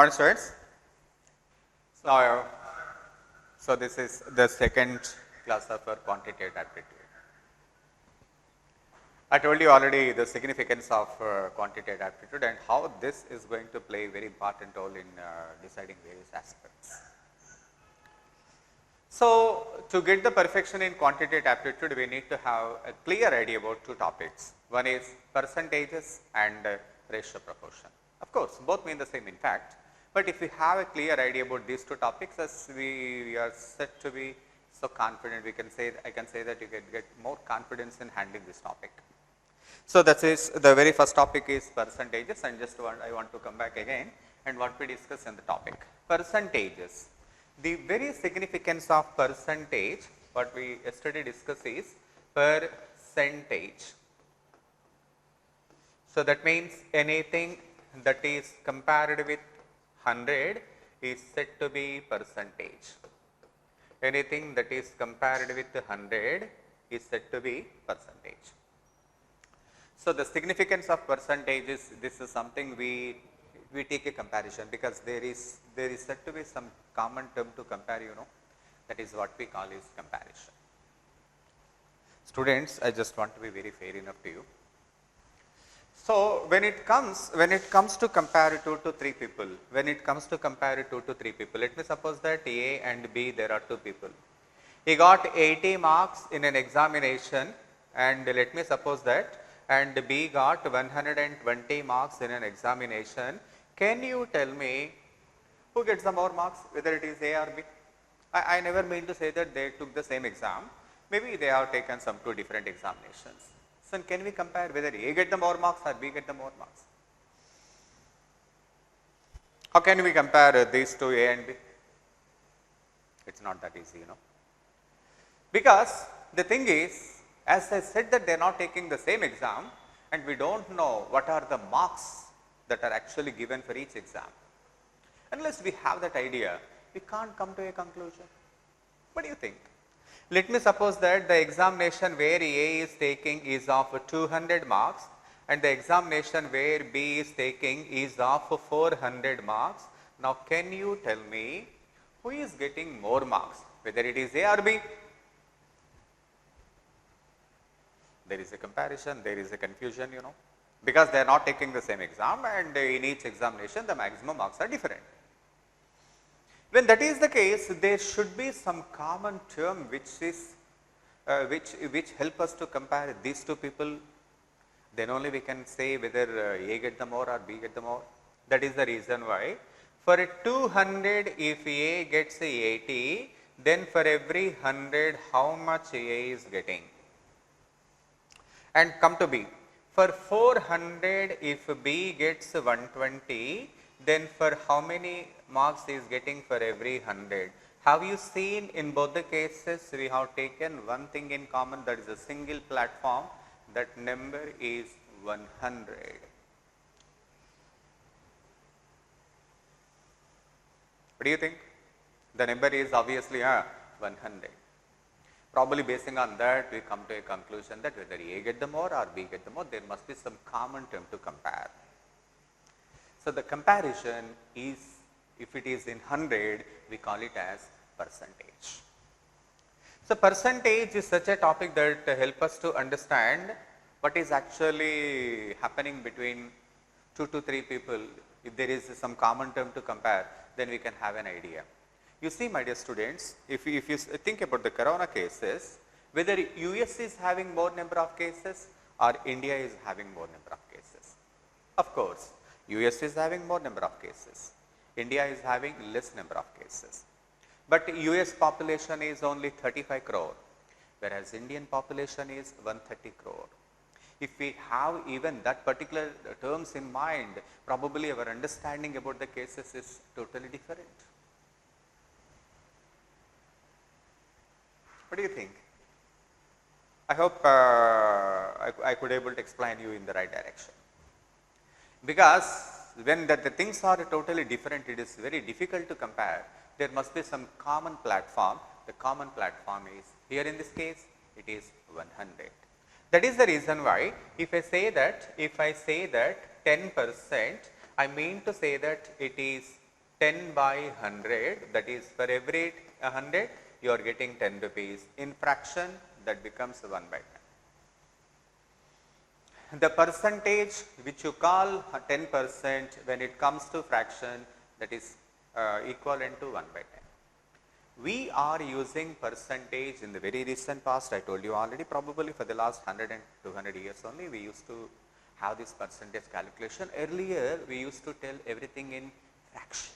morning students. Now, so this is the second class of our quantitative aptitude. I told you already the significance of quantitative aptitude and how this is going to play a very important role in deciding various aspects. So, to get the perfection in quantitative aptitude, we need to have a clear idea about two topics. One is percentages and ratio proportion. Of course, both mean the same in fact, but if we have a clear idea about these two topics, as we are said to be so confident, we can say, I can say that you can get more confidence in handling this topic. So, that is the very first topic is percentages, and I want to come back again and what we discuss in the topic. Percentages. The very significance of percentage, what we yesterday discussed is percentage. So, that means anything that is compared with 100 is said to be percentage. Anything that is compared with 100 is said to be percentage. So, the significance of percentage is, this is something we take a comparison, because there is said to be some common term to compare, that is what we call is comparison. Students, I just want to be very fair enough to you. So, when it comes to compare 2 to 3 people, let me suppose that A and B, there are 2 people. He got 80 marks in an examination, and let me suppose that, and B got 120 marks in an examination. Can you tell me who gets the more marks, whether it is A or B? I never mean to say that they took the same exam. Maybe they have taken some 2 different examinations. So, can we compare whether A get the more marks or B get the more marks? How can we compare these two, A and B? It's not that easy, Because the thing is, as I said that they are not taking the same exam, and we don't know what are the marks that are actually given for each exam. Unless we have that idea, we can't come to a conclusion. What do you think? Let me suppose that the examination where A is taking is of 200 marks, and the examination where B is taking is of 400 marks. Now, can you tell me who is getting more marks, whether it is A or B? There is a comparison, there is a confusion, because they are not taking the same exam, and in each examination the maximum marks are different. When that is the case, there should be some common term which help us to compare these 2 people. Then only we can say whether A get the more or B get the more. That is the reason why for 200, if A gets 80, then for every 100 how much A is getting? And come to B. For 400, if B gets 120, then for how many marks he is getting for every 100? Have you seen in both the cases we have taken one thing in common, that is a single platform, that number is 100. What do you think? The number is obviously 100. Probably basing on that, we come to a conclusion that whether A get the more or B get the more, there must be some common term to compare. So, the comparison is, if it is in 100, we call it as percentage. So, percentage is such a topic that help us to understand what is actually happening between 2 to 3 people. If there is some common term to compare, then we can have an idea. You see, my dear students, if you think about the corona cases, whether US is having more number of cases or India is having more number of cases. Of course, US is having more number of cases, India is having less number of cases. But US population is only 35 crore, whereas Indian population is 130 crore. If we have even that particular terms in mind, probably our understanding about the cases is totally different. What do you think? I hope I could able to explain you in the right direction. Because when the things are totally different, it is very difficult to compare. There must be some common platform. The common platform is, here in this case, it is 100. That is the reason why if I say that 10%, I mean to say that it is 10 by 100, that is for every 100 you are getting 10 rupees. In fraction, that becomes 1 by 10. The percentage which you call 10% when it comes to fraction, that is equivalent to 1 by 10. We are using percentage in the very recent past. I told you already, probably for the last 100 and 200 years only we used to have this percentage calculation. Earlier we used to tell everything in fraction.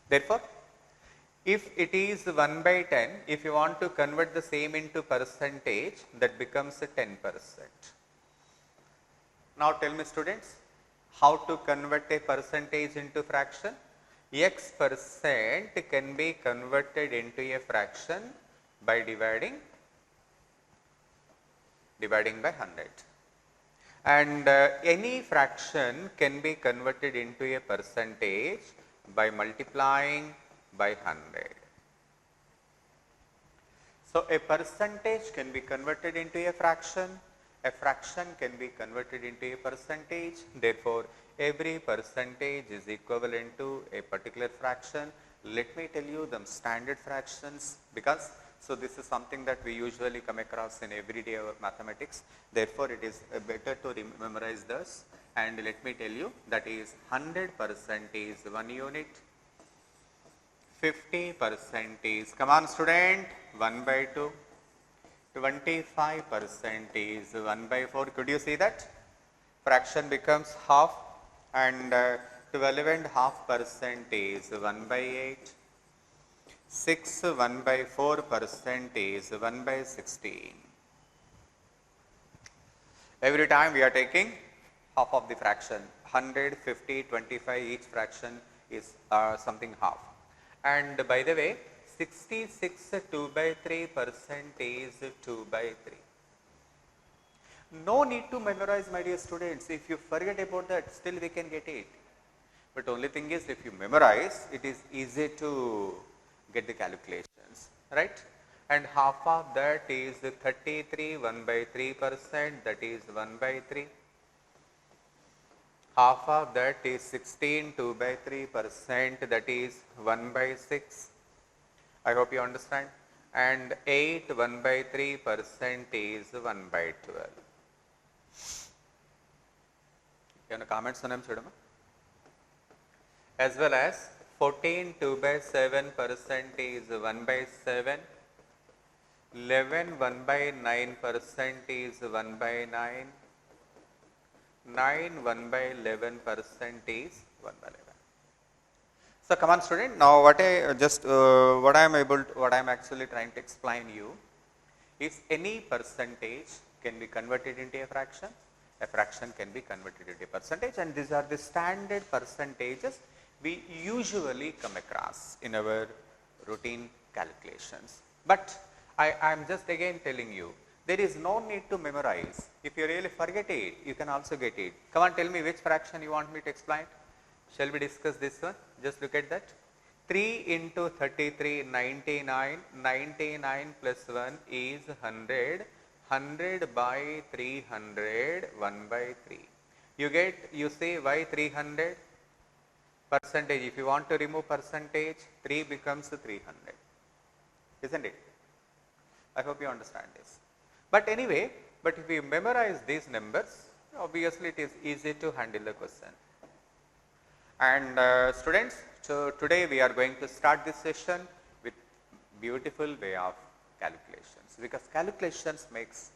Therefore, if it is 1 by 10, if you want to convert the same into percentage, that becomes 10%. Now tell me students, how to convert a percentage into fraction? X percent can be converted into a fraction by dividing by 100. And any fraction can be converted into a percentage by multiplying by 100. So a percentage can be converted into a fraction can be converted into a percentage. Therefore, every percentage is equivalent to a particular fraction. Let me tell you the standard fractions, because so this is something that we usually come across in everyday mathematics. Therefore, it is better to memorize this, and let me tell you, that is 100% is 1 unit, 50% is, come on student, 1 by 2, 25% is 1 by 4. Could you see that? Fraction becomes half, and 12.5% is 1 by 8. 6 1 by 4% is 1 by 16. Every time we are taking half of the fraction, 100, 50, 25, each fraction is something half. And by the way, 66 2 by 3% is 2 by 3. No need to memorize, my dear students. If you forget about that, still we can get it. But only thing is, if you memorize, it is easy to get the calculations, right? And half of that is 33 1 by 3%, that is 1 by 3. Half of that is 16 2 by 3%, that is 1 by 6. I hope you understand. And 8 1 by 3% is 1 by 12. Any comments on them, Chudama? As well as 14 2 by 7% is 1 by 7. 11 1 by 9% is 1 by 9. 9 1 by 11% is 1 by 11. So come on student, now what I am actually trying to explain you is any percentage can be converted into a fraction can be converted into a percentage, and these are the standard percentages we usually come across in our routine calculations. But I am just again telling you, there is no need to memorize. If you really forget it, you can also get it. Come on, tell me which fraction you want me to explain. Shall we discuss this one? Just look at that. 3 into 33, 99. 99 plus 1 is 100. 100 by 300, 1 by 3. You say why 300? Percentage. If you want to remove percentage, 3 becomes 300. Isn't it? I hope you understand this. But anyway, if you memorize these numbers, obviously it is easy to handle the question. And students, so today we are going to start this session with beautiful way of calculations, because calculations makes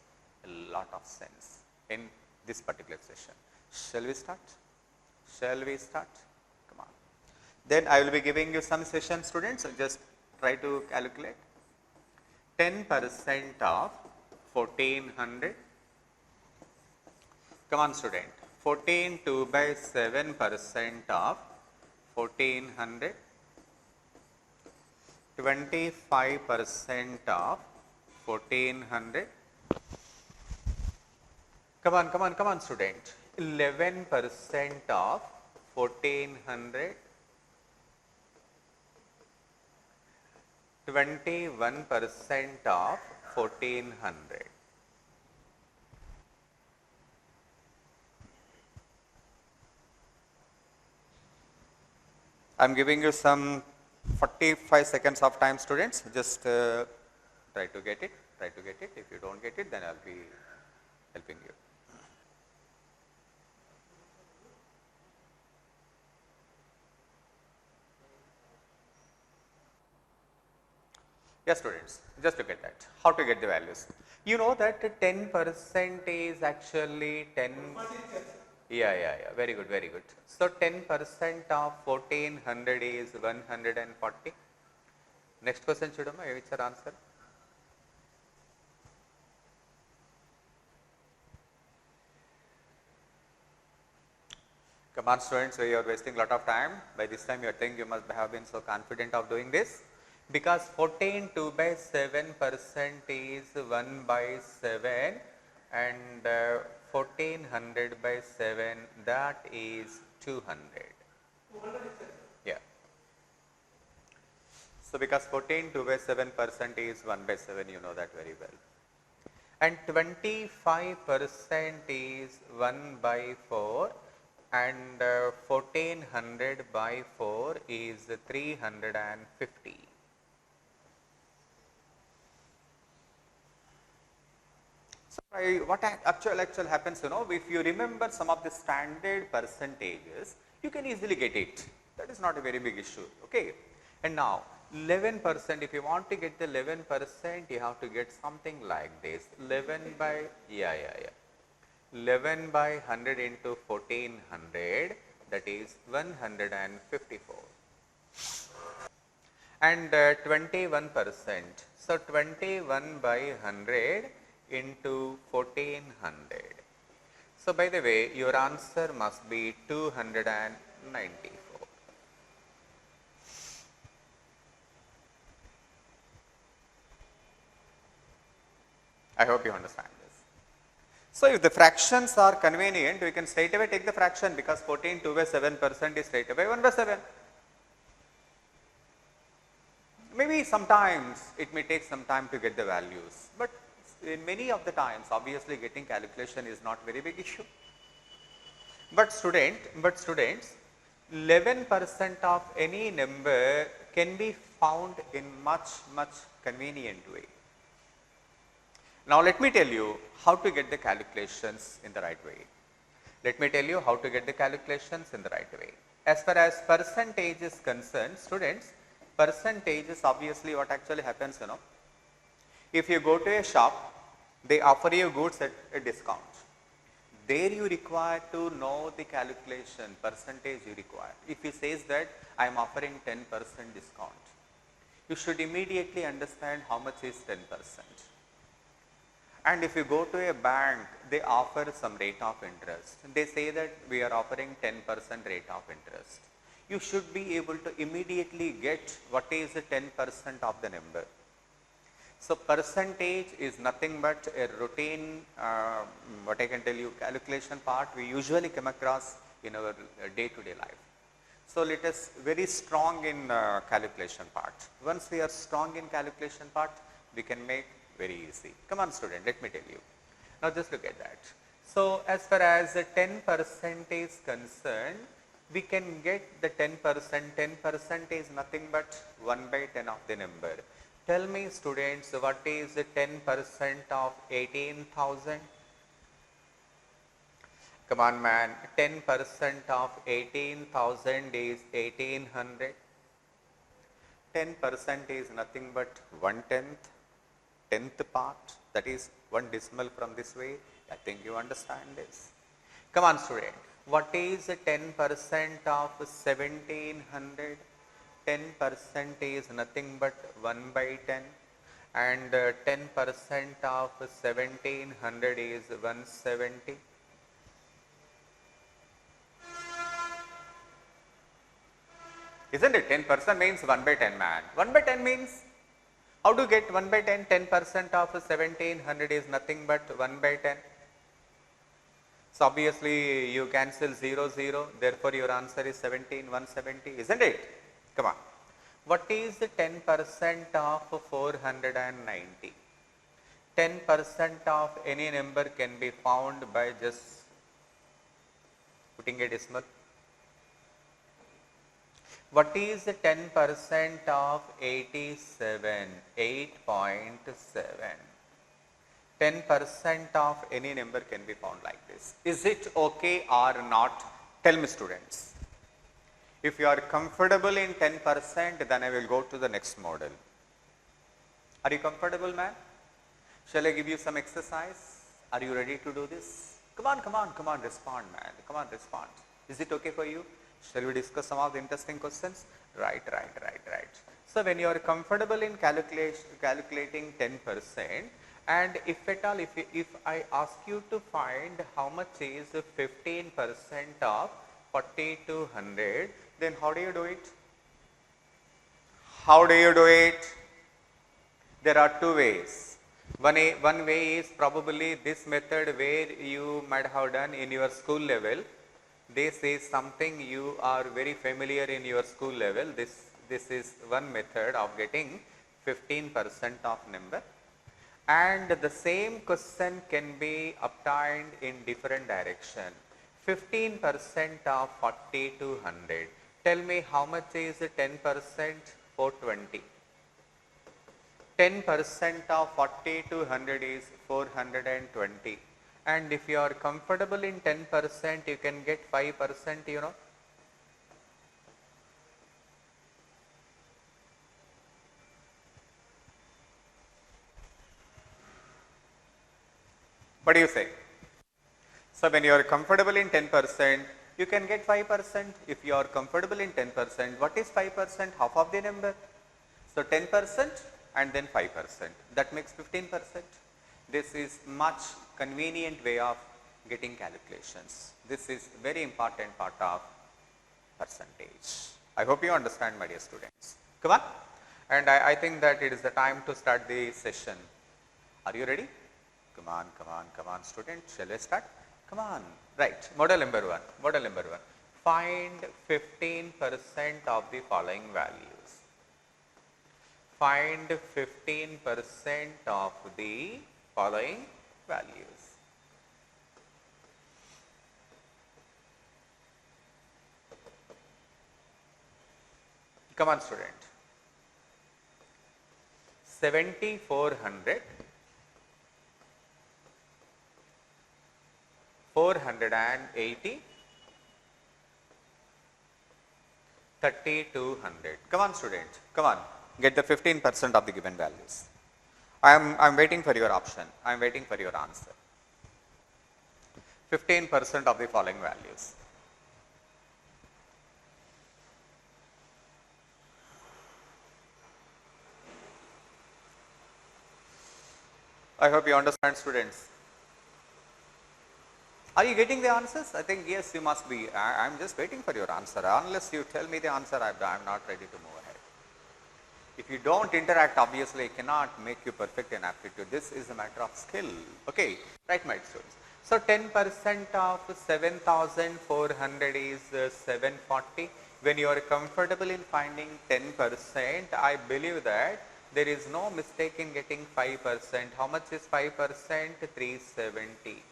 a lot of sense in this particular session. Shall we start? Come on. Then I will be giving you some session, students. So just try to calculate. 10% of 1400. Come on student. 14 2 by 7% of 1400. 25% of 1400. Come on student. 11% of 1400. 21% of 1400. I'm giving you some 45 seconds of time, students. Just try to get it. Try to get it. If you don't get it, then I'll be helping you. Yes, students, just look at that. How to get the values? You know that 10% is actually 10. Yeah. Very good, very good. So 10% of 1400 is 140. Next question, Chudama, which is your answer? Come on, students, so you are wasting a lot of time. By this time, you are thinking you must have been so confident of doing this. Because 14 2 by 7% is 1 by 7 and 1400 by 7 that is 200. Yeah. So because 14 2 by 7% is 1 by 7, you know that very well. And 25% is 1 by 4 and 1400 by 4 is 350. So, what actual happens, you know, if you remember some of the standard percentages, you can easily get it. That is not a very big issue, okay. And now 11%, if you want to get the 11%, you have to get something like this, 11 by, 11 by 100 into 1400, that is 154. And 21%, so 21 by 100 into 1400. So by the way, your answer must be 294. I hope you understand this. So if the fractions are convenient, we can straight away take the fraction because 14 2 by 7% is straight away 1 by 7. Maybe sometimes it may take some time to get the values, but in many of the times obviously getting calculation is not very big issue. But students, 11% of any number can be found in much convenient way. Now let me tell you how to get the calculations in the right way. Let me tell you how to get the calculations in the right way. As far as percentage is concerned, students, percentage is obviously what actually happens, you know. If you go to a shop, they offer you goods at a discount. There you require to know the calculation, percentage you require. If he says that I am offering 10% discount, you should immediately understand how much is 10%. And if you go to a bank, they offer some rate of interest. They say that we are offering 10% rate of interest. You should be able to immediately get what is the 10% of the number. So percentage is nothing but a routine, what I can tell you, calculation part we usually come across in our day-to-day life. So let us very strong in calculation part. Once we are strong in calculation part, we can make very easy. Come on student, let me tell you. Now just look at that. So as far as the 10% is concerned, we can get the 10%. 10% is nothing but 1 by 10 of the number. Tell me students, what is the 10% of 18,000? Come on man, 10% of 18,000 is 1800. 10% is nothing but 1/10, 10th part, that is 1 decimal from this way. I think you understand this. Come on student, what is the 10% of 1700? 10% is nothing but 1 by 10 and 10% of 1700 is 170. Isn't it? 10% means 1 by 10 man. 1 by 10 means, how to get 1 by 10? 10% of 1700 is nothing but 1 by 10. So obviously you cancel 0, 0, therefore your answer is 170, isn't it? Come on. What is the 10% of 490? 10% of any number can be found by just putting a decimal. What is 10% of 87? 8.7. 10% of any number can be found like this. Is it okay or not? Tell me, students. If you are comfortable in 10%, then I will go to the next model. Are you comfortable, man? Shall I give you some exercise? Are you ready to do this? Come on, come on, come on, respond, man. Come on, respond. Is it okay for you? Shall we discuss some of the interesting questions? Right. So when you are comfortable in calculating 10%, and if at all, if I ask you to find how much is 15% of 40 to 100, then how do you do it? How do you do it? There are two ways. One way is probably this method where you might have done in your school level. This is something you are very familiar in your school level. This is one method of getting 15% of number. And the same question can be obtained in different direction. 15% of 40 to 100. Tell me how much is 10%? 420. 10% of 40 to 100 is 420. And if you are comfortable in 10%, you can get 5%, you know. What do you say? So when you are comfortable in 10%, you can get 5%. If you are comfortable in 10%, what is 5%? Half of the number. So 10% and then 5%. That makes 15%. This is much convenient way of getting calculations. This is very important part of percentage. I hope you understand, my dear students. Come on. And I think that it is the time to start the session. Are you ready? Come on, students. Shall we start? Come on. Right. Model number one. Find 15% of the following values. Find 15% of the following values. Come on, student. 7,400, 480, 3,200. Come on, student. Come on. Get the 15% of the given values. I am waiting for your option. I am waiting for your answer. 15% of the following values. I hope you understand, students. Are you getting the answers? I think yes, you must be. I am just waiting for your answer. Unless you tell me the answer, I am not ready to move ahead. If you don't interact, obviously I cannot make you perfect in aptitude. This is a matter of skill. Okay, right, my students. So 10% of 7,400 is 740. When you are comfortable in finding 10%, I believe that there is no mistake in getting 5%. How much is 5%? 370.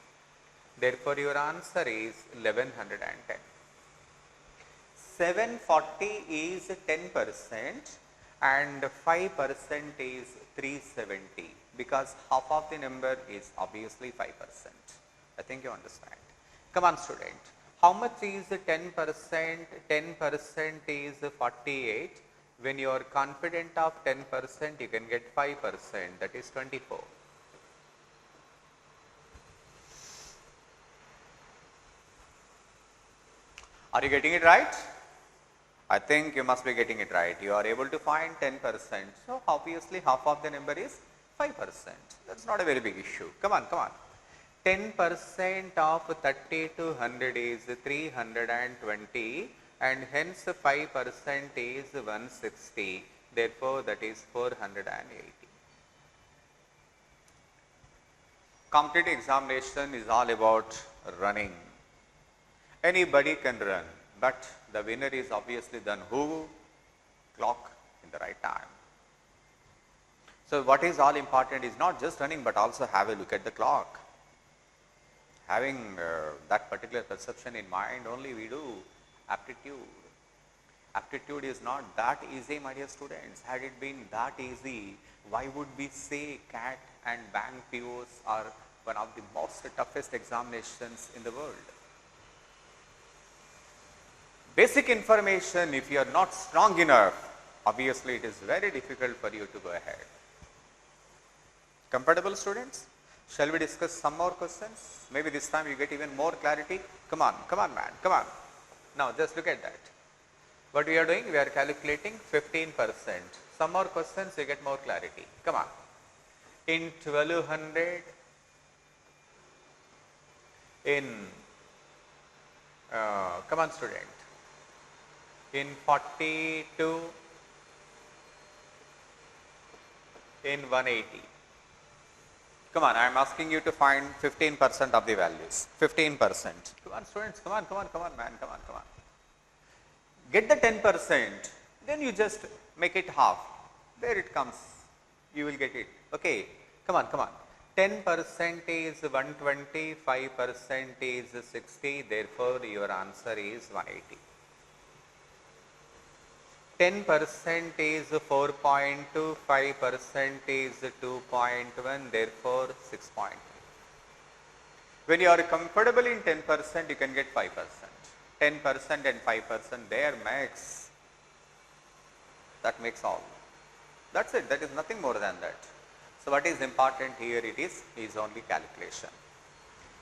Therefore, your answer is 1110. 740 is 10% and 5% is 370 because half of the number is obviously 5%. I think you understand. Come on, student. How much is 10%? 10% is 48. When you are confident of 10%, you can get 5%, that is 24. Are you getting it right? I think you must be getting it right. You are able to find 10%. So obviously half of the number is 5%. That's not a very big issue. Come on. 10% of 30 to 100 is 320 and hence 5% is 160. Therefore, that is 480. Competitive examination is all about running. Anybody can run, but the winner is obviously done who? Clock in the right time. So what is all important is not just running, but also have a look at the clock. Having that particular perception in mind, only we do aptitude. Aptitude is not that easy, my dear students. Had it been that easy, why would we say CAT and bank POs are one of the most toughest examinations in the world? Basic information, if you are not strong enough, obviously it is very difficult for you to go ahead. Comfortable, students? Shall we discuss some more questions? Maybe this time you get even more clarity. Come on man, come on. Now just look at that. What we are doing? We are calculating 15%. Some more questions, you get more clarity. Come on. In 1200, come on student, in 42, in 180. Come on, I am asking you to find 15% of the values. 15%. Come on students, come on man, come on. Get the 10%, then you just make it half. There it comes. You will get it. Okay. Come on. 10% is 120, 5% is 60. Therefore, your answer is 180. 10% is 4.2, 5% is 2.1. Therefore, 6.3. When you are comfortable in 10%, you can get 5%. 10% and 5% there max. That makes all. That's it. That is nothing more than that. So what is important here? It is only calculation.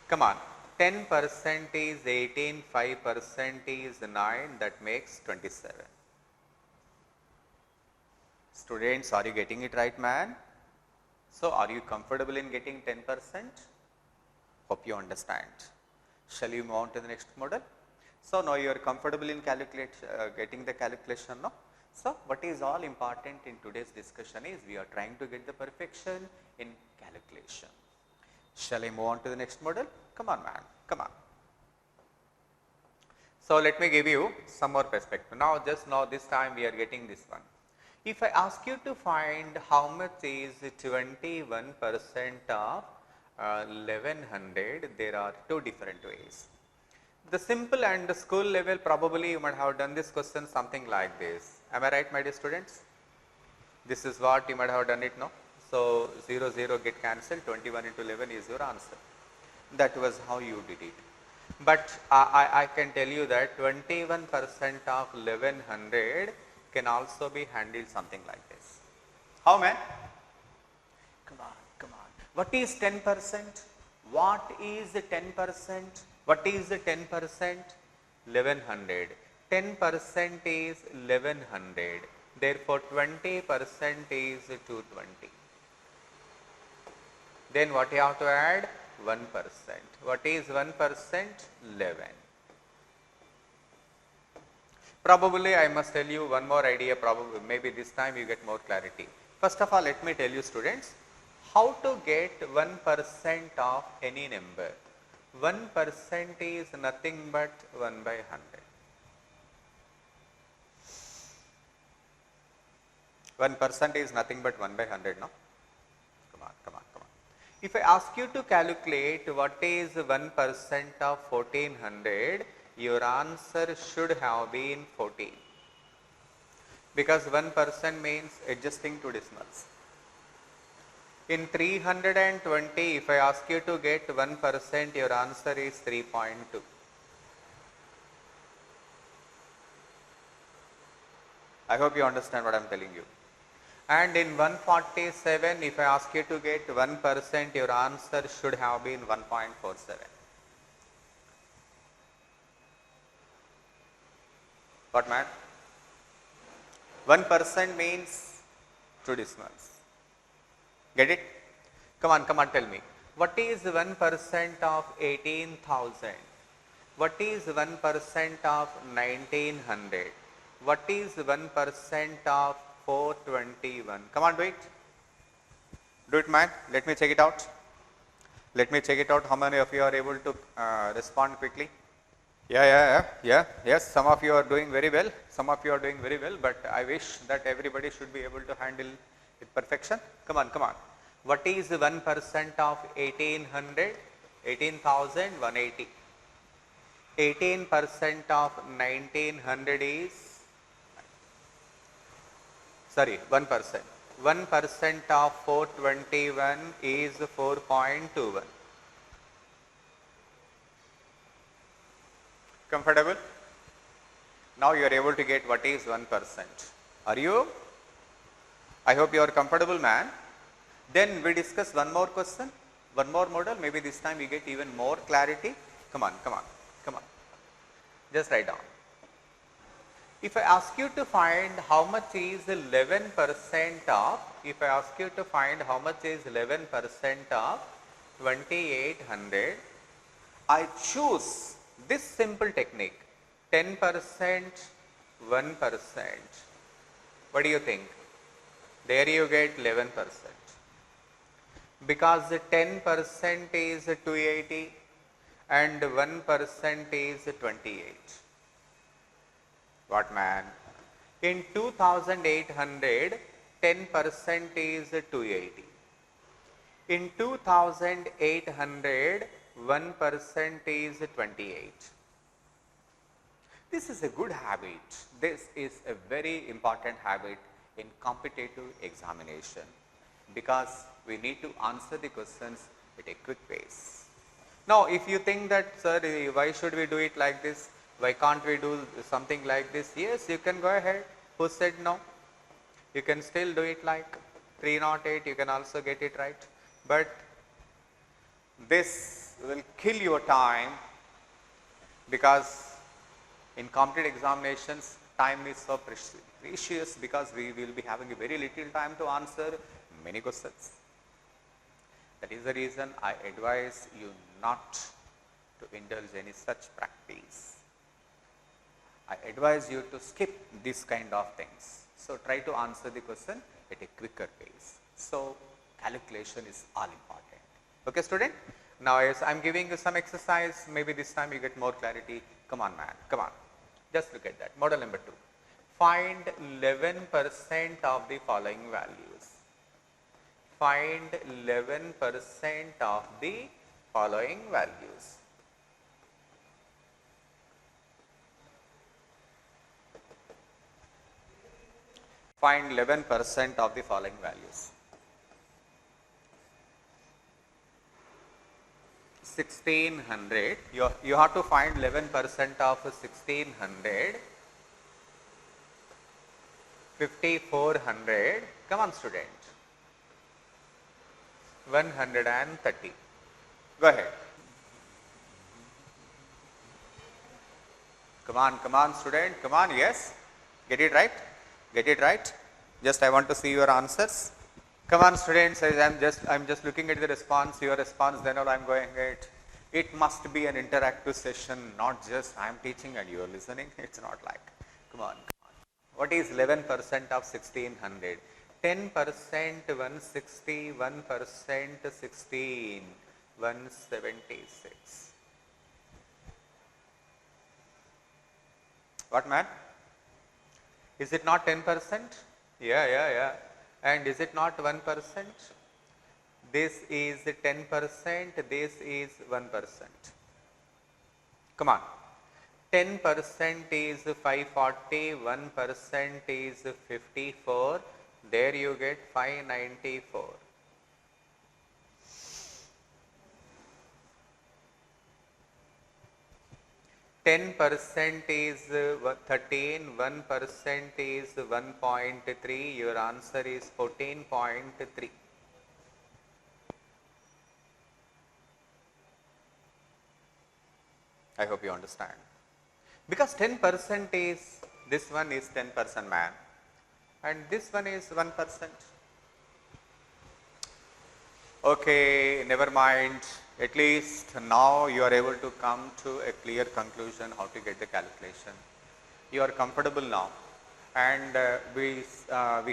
Come on. 10% is 18, 5% is 9. That makes 27. Students, are you getting it right, man? So are you comfortable in getting 10%? Hope you understand. Shall we move on to the next model? So now you are comfortable in getting the calculation, no? So what is all important in today's discussion is we are trying to get the perfection in calculation. Shall I move on to the next model? Come on man, come on. So let me give you some more perspective. Now this time we are getting this one. If I ask you to find how much is 21% of 1100, there are two different ways. The simple and the school level, probably you might have done this question something like this. Am I right, my dear students? This is what you might have done it, no? So 0, 0 get cancelled, 21 into 11 is your answer. That was how you did it. But I can tell you that 21% of 1100 can also be handled something like this. How, man? Come on. What is 10%? What is 10%? What is the 10%? 1100. 10% is 1100. Therefore, 20% is 220. Then what you have to add? 1%. What is 1%? 11. Probably I must tell you one more idea, probably maybe this time you get more clarity. First of all, let me tell you students, how to get 1% of any number. 1% is nothing but 1 by 100. 1% is nothing but 1 by 100, no? Come on. If I ask you to calculate what is 1% of 1400, your answer should have been 14. Because 1% means adjusting to decimals. In 320, if I ask you to get 1%, your answer is 3.2. I hope you understand what I am telling you. And in 147, if I ask you to get 1%, your answer should have been 1.47. What, man? 1% means 2 decimals. Get it? Come on, tell me. What is 1% of 18,000? What is 1% of 1900? What is 1% of 421? Come on, do it. Do it, man. Let me check it out. How many of you are able to respond quickly? Yeah. Yes, some of you are doing very well. But I wish that everybody should be able to handle with perfection. Come on. What is 1% of 1800? 18,180. 18% of 1900 is sorry, 1%. 1% of 421 is 4.21. Comfortable? Now you are able to get what is 1%. Are you? I hope you are comfortable, man. Then we discuss one more question, one more model. Maybe this time we get even more clarity. Come on, come on, come on. Just write down. If I ask you to find how much is 11% of, if I ask you to find how much is 11% of 2800, I choose this simple technique, 10%, 1%. What do you think? There you get 11%. Because 10% is 280 and 1% is 28. What, man? In 2800, 10% is 280. In 2800, 1% is 28. This is a good habit. This is a very important habit in competitive examination, because we need to answer the questions at a quick pace. Now, if you think that, sir, why should we do it like this? Why can't we do something like this? Yes, you can go ahead. Who said no? You can still do it like 308, you can also get it right. But this will kill your time, because in competitive examinations, time is so precious, because we will be having a very little time to answer many questions. That is the reason I advise you not to indulge any such practice. I advise you to skip this kind of things. So try to answer the question at a quicker pace. So calculation is all important. Okay, student? Now, yes, I am giving you some exercise. Maybe this time you get more clarity. Come on, man. Come on. Just look at that. Model number 2. Find 11% of the following values. Find 11% of the following values. Find 11% of the following values. 1600, you have to find 11% of 1600, 5400, come on student, 130. Go ahead. Come on student, come on, yes, get it right, get it right. Just I want to see your answers. Come on students, I'm just looking at the response, your response, then all I'm going at. It must be an interactive session, not just I'm teaching and you're listening. It's not like, come on, come on. What is 11% of 1600? 10% 160, 1% 16, 176. What, man? Is it not 10%? Yeah. And is it not 1%? This is 10%, this is 1%. Come on. 10% is 540, 1% is 54. There you get 594. Ten percent is 13, 1% is 1.3. Your answer is 14.3. I hope you understand. Because 10% is, this one is 10%, man, and this one is 1%. Okay, never mind. At least now you are able to come to a clear conclusion how to get the calculation. You are comfortable now, and we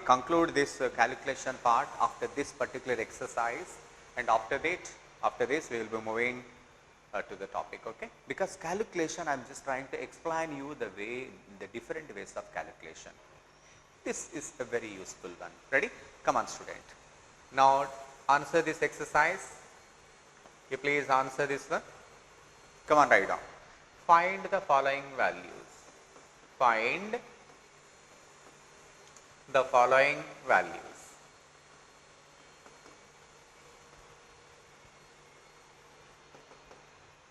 conclude this calculation part after this particular exercise, and after this we will be moving to the topic, okay? Because calculation, I am just trying to explain you the different ways of calculation. This is a very useful one. Ready? Come on student. Now answer this exercise. You please answer this one. Come on, write down. Find the following values. Find the following values.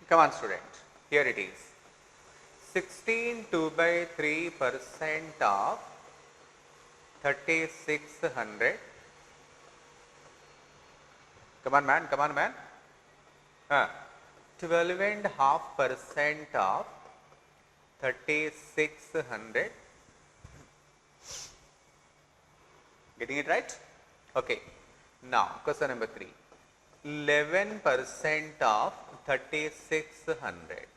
Come on student, here it is. 16 2 by 3% of 3600. Come on man, come on man. 12.5% of 3600. Getting it right? Okay. Now question number 3. 11% of 3600.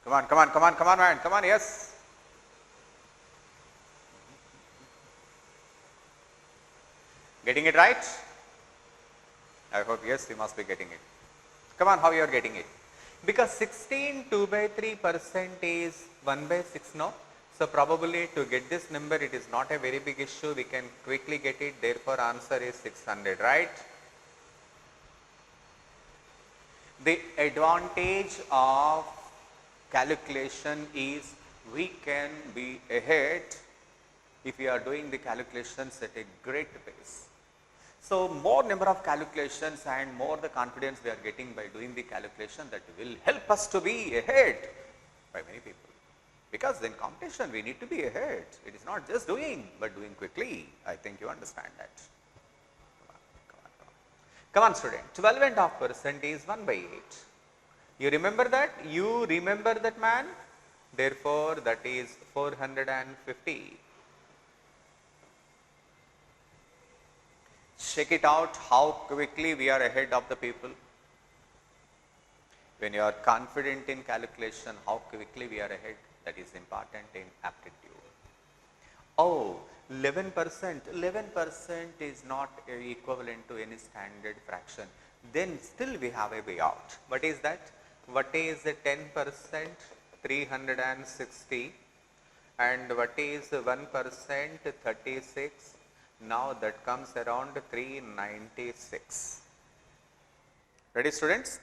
Come on, come on, come on, come on man, come on, yes. Getting it right? I hope yes, you must be getting it. Come on, how you are getting it? Because 16 2 by 3% is 1 by 6 now. So probably to get this number, it is not a very big issue. We can quickly get it. Therefore, answer is 600, right? The advantage of calculation is we can be ahead if we are doing the calculations at a great pace. So more number of calculations and more the confidence we are getting by doing the calculation, that will help us to be ahead by many people. Because in competition we need to be ahead. It is not just doing, but doing quickly. I think you understand that. Come on student, 12.5% is 1 by 8. You remember that? You remember that man? Therefore, that is 450. Check it out how quickly we are ahead of the people. When you are confident in calculation, how quickly we are ahead, that is important in aptitude. Oh, 11%. 11% is not equivalent to any standard fraction. Then still we have a way out. What is that? What is 10%? 360. And what is 1%? 36. Now that comes around 396. Ready students?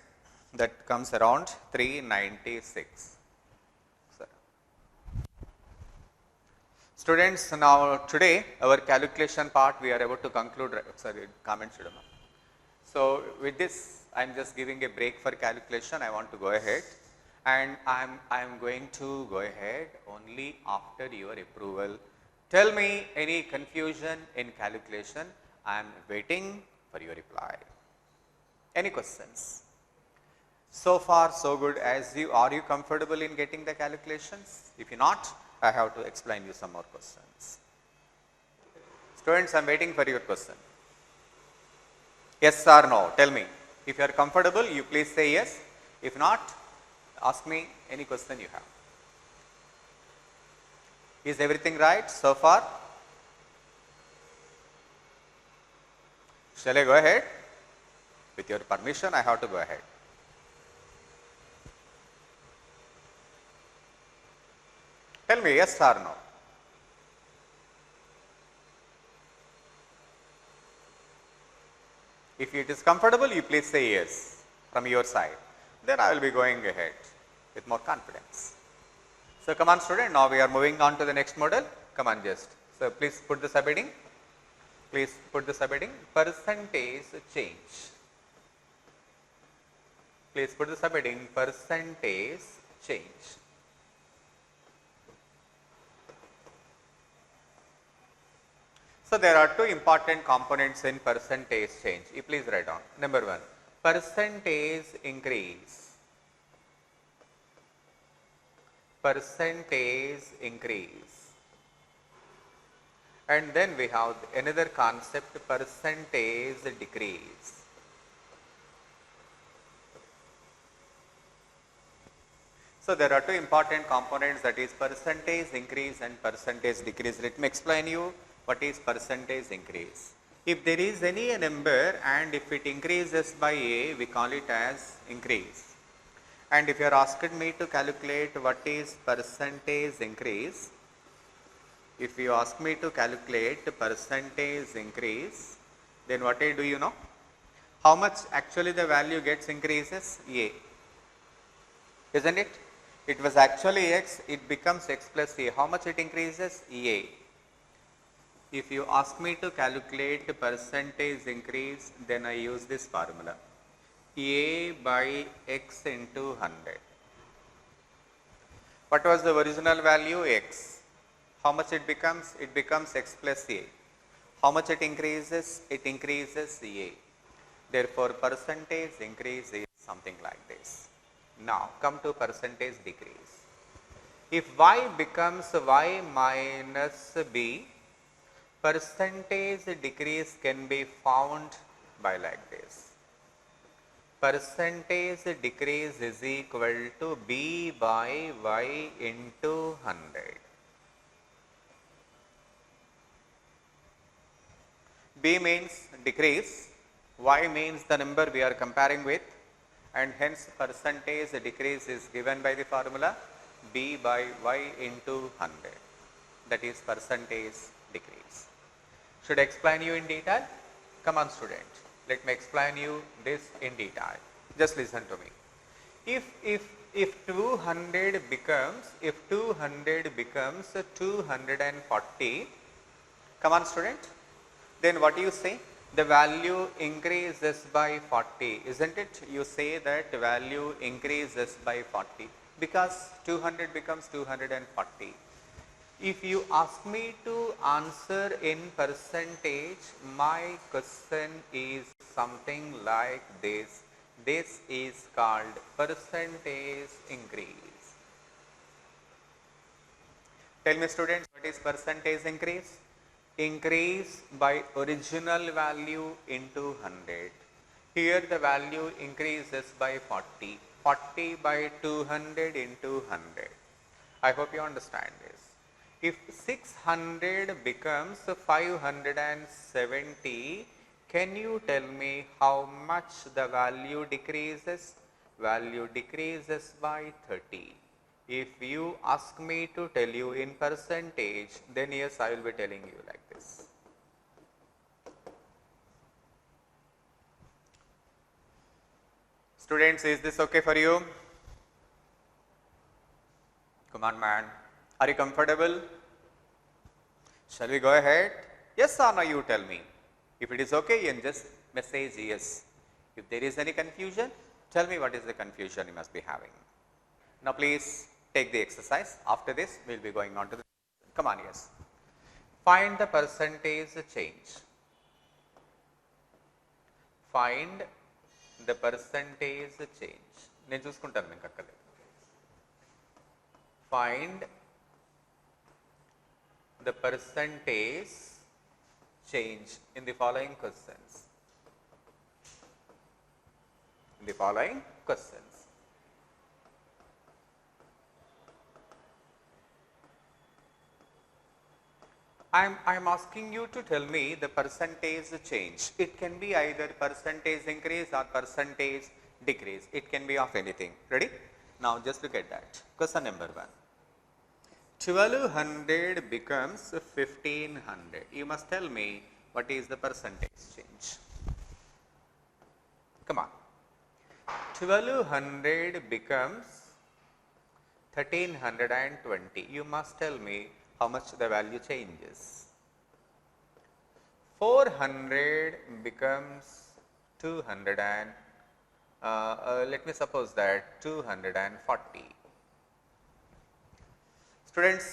That comes around 396. Students, now today our calculation part we are able to conclude. Sorry, comment should have. So with this, I am just giving a break for calculation. I want to go ahead, and I am going to go ahead only after your approval. Tell me any confusion in calculation. I am waiting for your reply. Any questions? So far so good. Are you comfortable in getting the calculations? If you not, I have to explain you some more questions. Students, I am waiting for your question. Yes or no? Tell me. If you are comfortable, you please say yes. If not, ask me any question you have. Is everything right so far? Shall I go ahead? With your permission, I have to go ahead. Tell me yes or no. If it is comfortable, you please say yes from your side. Then I will be going ahead with more confidence. So come on student, now we are moving on to the next model. Come on just. So please put the subheading. Please put the subheading percentage change. Please put the subheading percentage change. So there are two important components in percentage change. You please write down. Number 1, percentage increase. Percentage increase. And then we have another concept, percentage decrease. So there are two important components, that is percentage increase and percentage decrease. Let me explain you what is percentage increase. If there is any number and if it increases by a, we call it as increase. And if you are asked me to calculate what is percentage increase, If you ask me to calculate the percentage increase, then what I do, you know? How much actually the value gets increases? A. Isn't it? It was actually x, it becomes x plus a. How much it increases? A. If you ask me to calculate the percentage increase, then I use this formula. A by x into 100. What was the original value? X. How much it becomes? It becomes x plus a. How much it increases? It increases a. Therefore, percentage increase is something like this. Now, come to percentage decrease. If y becomes y minus b, percentage decrease can be found by like this. Percentage decrease is equal to b by y into 100. B means decrease, y means the number we are comparing with, and hence percentage decrease is given by the formula b by y into 100. That is percentage decrease. Should I explain you in detail? Come on student, let me explain you this in detail. Just listen to me. If 200 becomes 240, come on student, then what do you say? The value increases by 40, isn't it? You say that the value increases by 40 because 200 becomes 240. If you ask me to answer in percentage, my question is something like this. This is called percentage increase. Tell me students, what is percentage increase? Increase by original value into 100. Here the value increases by 40. 40 by 200 into 100. I hope you understand this. If 600 becomes 570, can you tell me how much the value decreases? Value decreases by 30. If you ask me to tell you in percentage, then yes, I will be telling you like this. Students, is this okay for you? Come on, man. Are you comfortable? Shall we go ahead? Yes or no, you tell me. If it is okay, then just message yes. If there is any confusion, tell me what is the confusion you must be having. Now, please take the exercise. After this, we will be going on to the. Come on, yes. Find the percentage change. Find the percentage change. నేను చూసుకుంటాను మీకు అక్కర్లేదు. Find the percentage change in the following questions. In the following questions. I'm asking you to tell me the percentage change. It can be either percentage increase or percentage decrease. It can be of anything. Ready? Now just look at that. Question number 1. 1200 becomes 1500. You must tell me what is the percentage change. Come on. 1200 becomes 1320. You must tell me how much the value changes. 400 becomes 200 and let me suppose that 240. Students,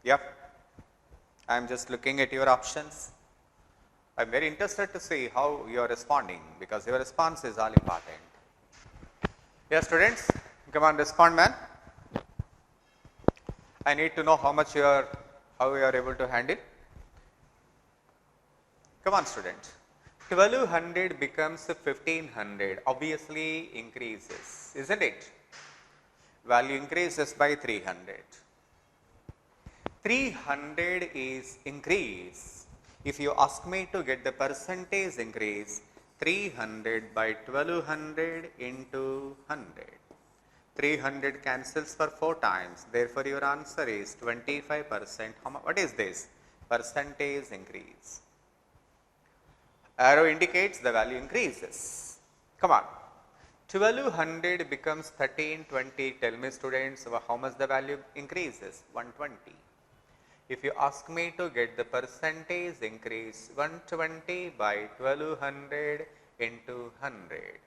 yep, I am just looking at your options. I am very interested to see how you are responding because your response is all important. Yes, students, come on, respond, man. I need to know how you are able to handle. Come on, student. 1200 becomes 1500. Obviously increases, isn't it? Value increases by 300. 300 is increase. If you ask me to get the percentage increase, 300 by 1200 into 100. 300 cancels for 4 times. Therefore, your answer is 25%. What is this? Percentage increase. Arrow indicates the value increases. Come on. 1200 becomes 1320. Tell me, students, how much the value increases? 120. If you ask me to get the percentage increase, 120 by 1200 into 100.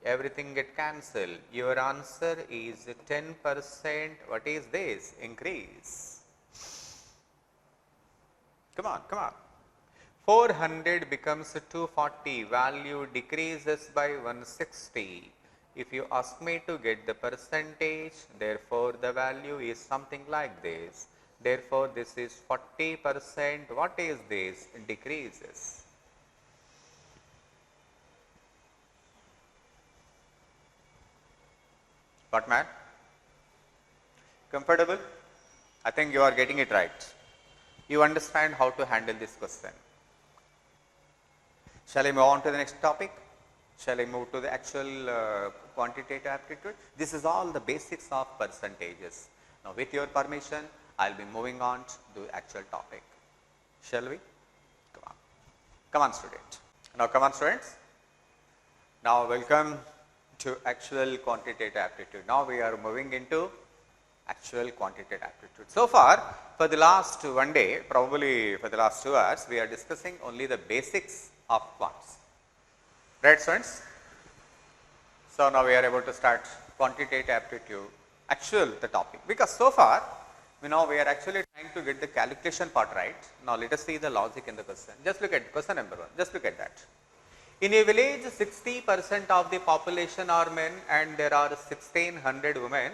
Everything get cancelled. Your answer is 10%. What is this? Increase. Come on, come on. 400 becomes 240. Value decreases by 160. If you ask me to get the percentage, therefore the value is something like this. Therefore, this is 40%. What is this? Decreases. What, man? Comfortable? I think you are getting it right. You understand how to handle this question. Shall I move on to the next topic? Shall I move to the actual quantitative aptitude? This is all the basics of percentages. Now, with your permission, I will be moving on to the actual topic. Shall we? Come on. Come on, student. Now, come on, students. Now, welcome to actual quantitative aptitude. Now, we are moving into actual quantitative aptitude. So far, for the last one day, probably for the last 2 hours, we are discussing only the basics of quants. Right, students? So, now we are able to start quantitative aptitude, the topic, because so far, we are actually trying to get the calculation part right. Now, let us see the logic in the question. Just look at question number 1. Just look at that. In a village, 60% of the population are men and there are 1600 women.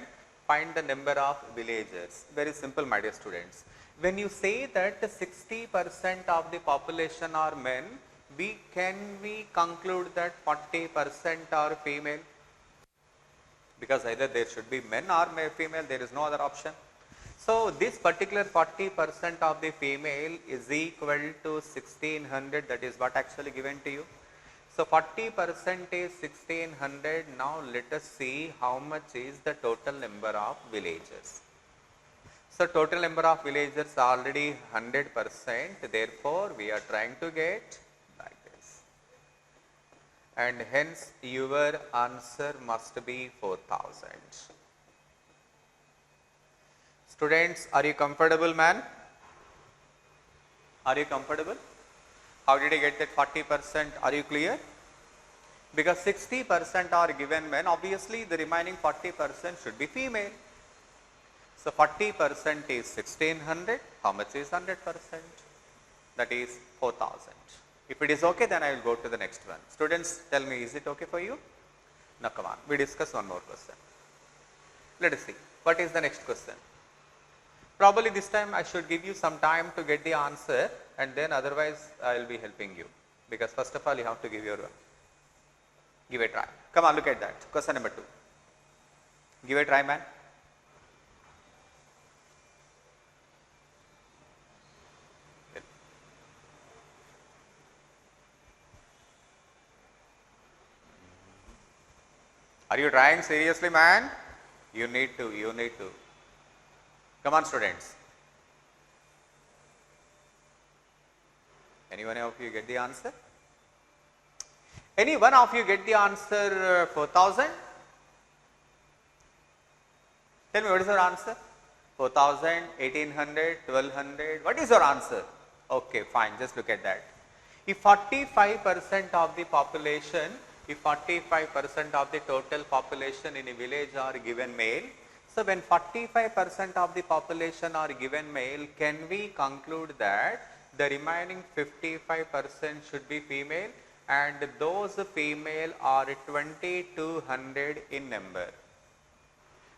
Find the number of villagers. Very simple, my dear students. When you say that 60% of the population are men, can we conclude that 40% are female? Because either there should be men or female, there is no other option. So, this particular 40% of the female is equal to 1600, that is what actually given to you. So, 40% is 1600. Now, let us see how much is the total number of villagers. So, total number of villagers already 100%. Therefore, we are trying to get like this. And hence, your answer must be 4000. Students, are you comfortable, man? Are you comfortable? How did I get that 40%? Are you clear? Because 60% are given men, obviously the remaining 40% should be female. So, 40% is 1600. How much is 100%? That is 4000. If it is okay, then I will go to the next one. Students, tell me, is it okay for you? Now, come on, we discuss one more question. Let us see. What is the next question? Probably this time I should give you some time to get the answer, and then otherwise I will be helping you, because first of all you have to give a try. Come on, look at that. Question number 2. Give a try, man. Are you trying seriously, man? You need to. Come on, students. Any one of you get the answer? Any one of you get the answer 4000? Tell me, what is your answer? 4000, 1800, 1200. What is your answer? Okay, fine. Just look at that. If 45% of the population, if 45% of the total population in a village are given male, so when 45% of the population are given male, can we conclude that the remaining 55% should be female, and those female are 2200 in number?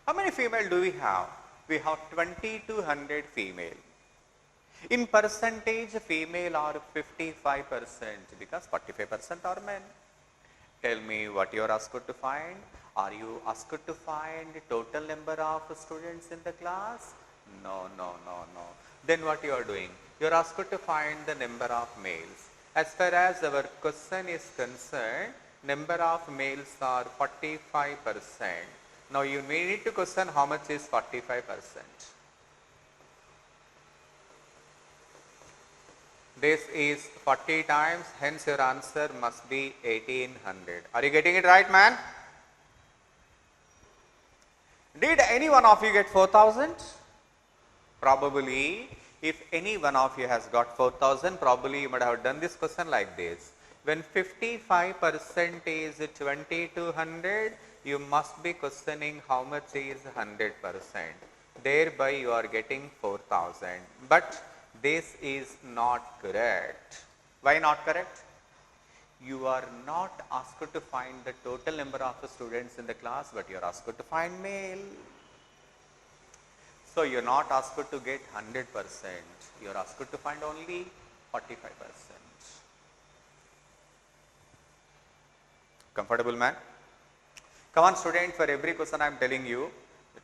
How many female do we have? We have 2200 female. In percentage, female are 55% because 45% are men. Tell me what you are asked to find. Are you asked to find the total number of students in the class? No. Then what you are doing? You are asked to find the number of males. As far as our question is concerned, number of males are 45%. Now you need to question how much is 45%. This is 40 times, hence your answer must be 1800. Are you getting it right, man? Did any one of you get 4000? Probably, if any one of you has got 4000, probably you might have done this question like this. When 55% is 2200, you must be questioning how much is 100%. Thereby you are getting 4000. But this is not correct. Why not correct? You are not asked to find the total number of students in the class, but you are asked to find male. So you are not asked to get 100%, you are asked to find only 45%. Comfortable, man? Come on, student, for every question I am telling you,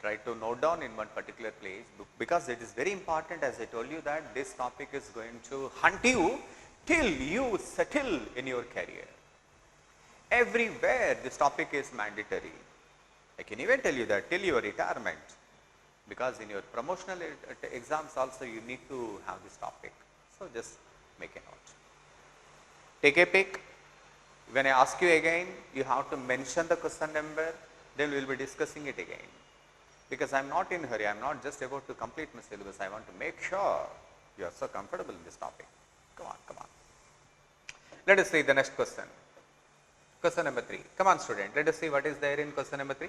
try to note down in one particular place, because it is very important, as I told you, that this topic is going to hunt you till you settle in your career. Everywhere this topic is mandatory. I can even tell you that till your retirement, because in your promotional exams also you need to have this topic. So just make a note. Take a pic. When I ask you again, you have to mention the question number, then we will be discussing it again. Because I am not in a hurry, I am not just about to complete my syllabus, I want to make sure you are so comfortable in this topic. Come on, come on. Let us see the next question. Question number 3. Come on, student, let us see what is there in question number 3.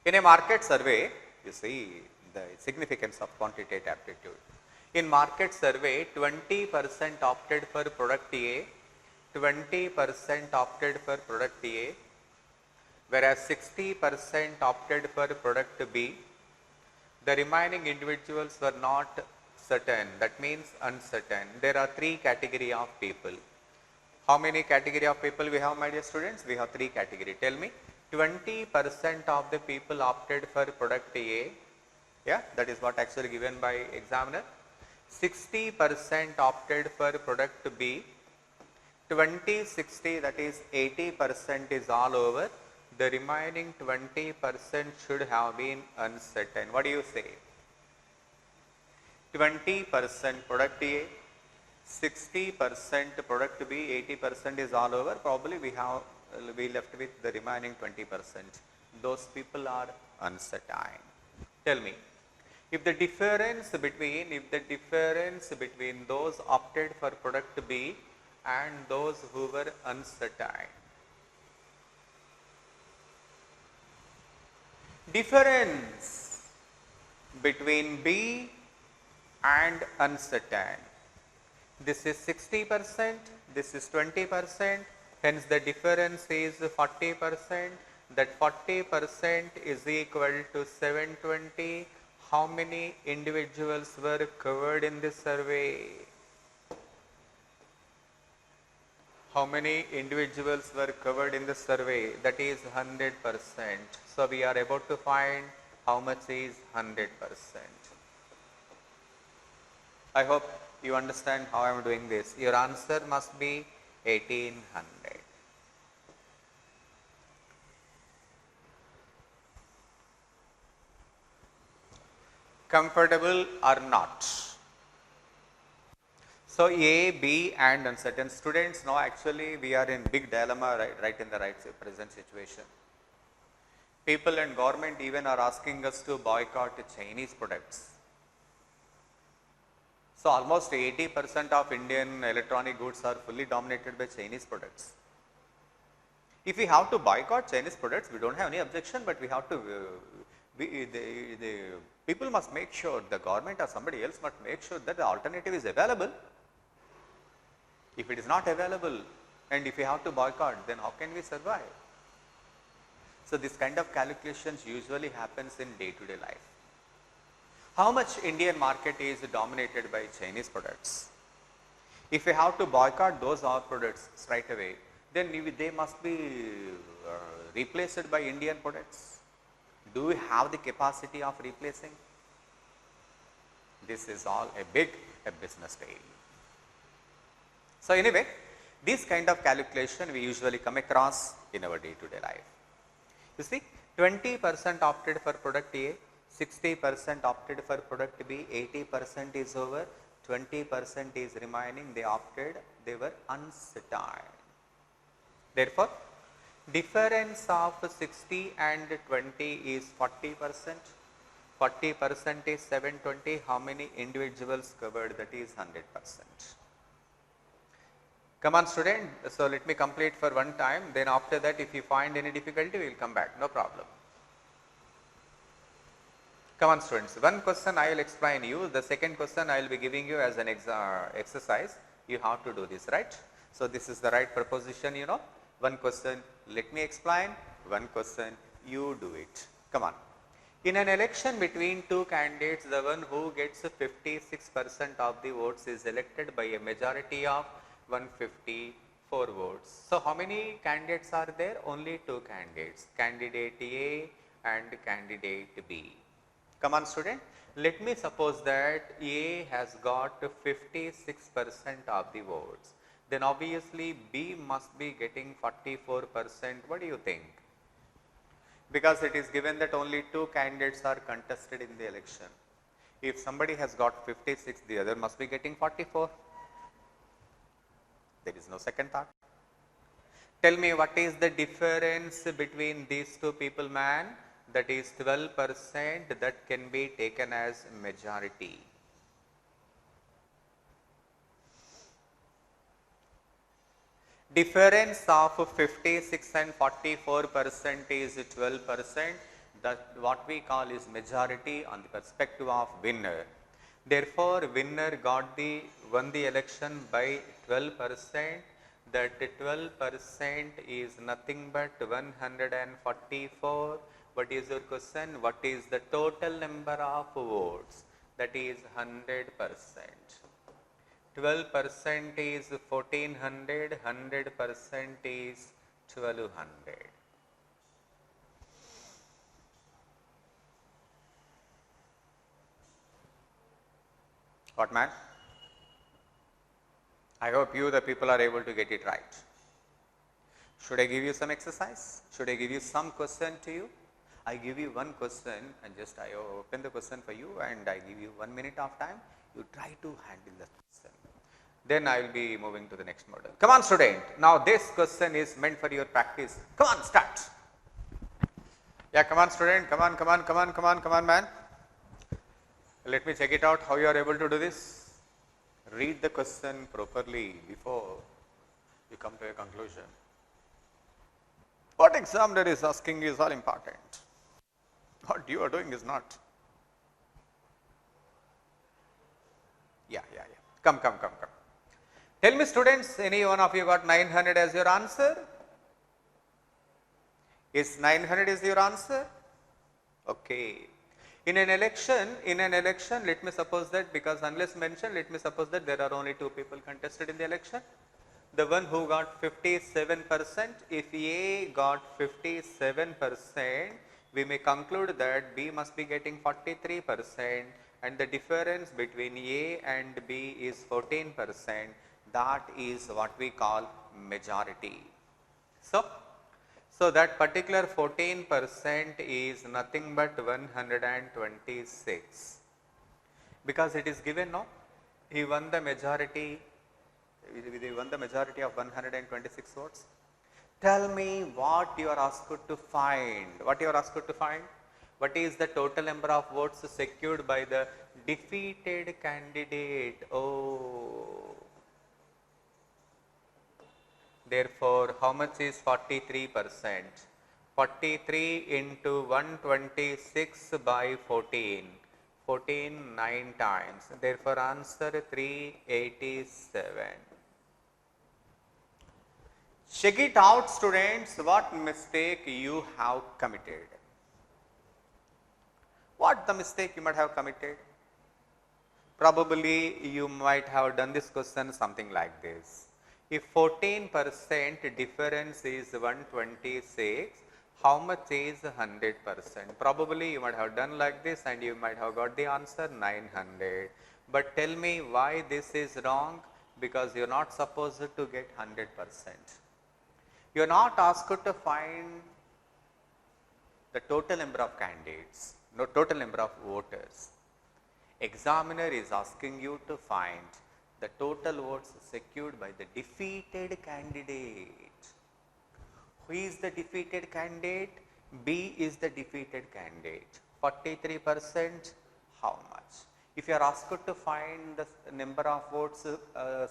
In a market survey, you see the significance of quantitative aptitude. In market survey, 20% opted for product A, 20% opted for product A, whereas 60% opted for product B. The remaining individuals were not certain, that means uncertain. There are 3 category of people. How many category of people we have, my dear students? We have 3 category. Tell me. 20% of the people opted for product A, yeah, that is what actually given by examiner. 60% opted for product B, 20-60, that is 80% is all over. The remaining 20% should have been uncertain. What do you say? 20% product A, 60% product B, 80% is all over. Probably we left with the remaining 20%. Those people are uncertain. Tell me, if the difference between those opted for product B and those who were uncertain, difference between B and uncertain, this is 60%, this is 20%, hence the difference is 40%, that 40% is equal to 720. How many individuals were covered in this survey? How many individuals were covered in the survey? That is 100%. So we are about to find how much is 100%. I hope you understand how I am doing this. Your answer must be 1800. Comfortable or not? So A, B and uncertain. Students, now actually we are in big dilemma right in the present situation. People and government even are asking us to boycott Chinese products. So almost 80% of Indian electronic goods are fully dominated by Chinese products. If we have to boycott Chinese products, we don't have any objection, but we have to, the people must make sure, the government or somebody else must make sure that the alternative is available. If it is not available and if we have to boycott, then how can we survive? So this kind of calculations usually happens in day-to-day life. How much Indian market is dominated by Chinese products? If we have to boycott those our products straight away, then they must be replaced by Indian products. Do we have the capacity of replacing? This is all a big business deal. So anyway, this kind of calculation we usually come across in our day-to-day life. You see, 20% opted for product A, 60% opted for product B, 80% is over, 20% is remaining, they opted, they were uncertain. Therefore, difference of 60 and 20 is 40%, 40% is 720, how many individuals covered, that is 100%. Come on student, so let me complete for one time, then after that if you find any difficulty we will come back, no problem. Come on students, one question I will explain you, the second question I will be giving you as an exercise, you have to do this, right. So this is the right proposition, you know, one question let me explain, one question you do it, come on. In an election between two candidates, the one who gets 56% of the votes is elected by a majority of 154 votes. So how many candidates are there? Only two candidates, candidate A and candidate B. Come on student, let me suppose that A has got 56% of the votes. Then obviously B must be getting 44%. What do you think? Because it is given that only two candidates are contested in the election. If somebody has got 56, the other must be getting 44. There is no second thought. Tell me what is the difference between these two people, man? That is 12% that can be taken as majority. Difference of 56 and 44% is 12%. That what we call is majority on the perspective of winner. Therefore, winner won the election by 12%. That 12% is nothing but 144. What is your question? What is the total number of votes? That is 100%. 12% is 1400, 100% is 1200. What man? I hope you the people are able to get it right. Should I give you some exercise? Should I give you some question to you? I give you one question and just I open the question for you and I give you 1 minute of time. You try to handle the question. Then I will be moving to the next model. Come on student. Now this question is meant for your practice. Come on, start. Yeah, come on student. Come on man. Let me check it out how you are able to do this. Read the question properly before you come to a conclusion. What examiner is asking is all important. What you are doing is not. Yeah. Come. Tell me students, any one of you got 900 as your answer? Is 900 is your answer? Okay. In an election, let me suppose that, because unless mentioned, let me suppose that there are only two people contested in the election. The one who got 57%, if A got 57%, we may conclude that B must be getting 43%, and the difference between A and B is 14%. That is what we call majority. So that particular 14% is nothing but 126, because it is given, no? He won the majority. They won the majority of 126 votes. Tell me what you are asked to find. What you are asked to find? What is the total number of votes secured by the defeated candidate? Oh. Therefore, how much is 43%? 43 into 126 by 14. 14 9 times. Therefore, answer 387. Check it out students, what mistake you have committed. What the mistake you might have committed? Probably you might have done this question something like this. If 14% difference is 126, how much is 100%? Probably you might have done like this and you might have got the answer 900. But tell me why this is wrong. because you're not supposed to get 100%. You're not asked to find the total number of candidates, no total number of voters. Examiner is asking you to find the total votes secured by the defeated candidate. Who is the defeated candidate? B is the defeated candidate. 43%, how much? If you are asked to find the number of votes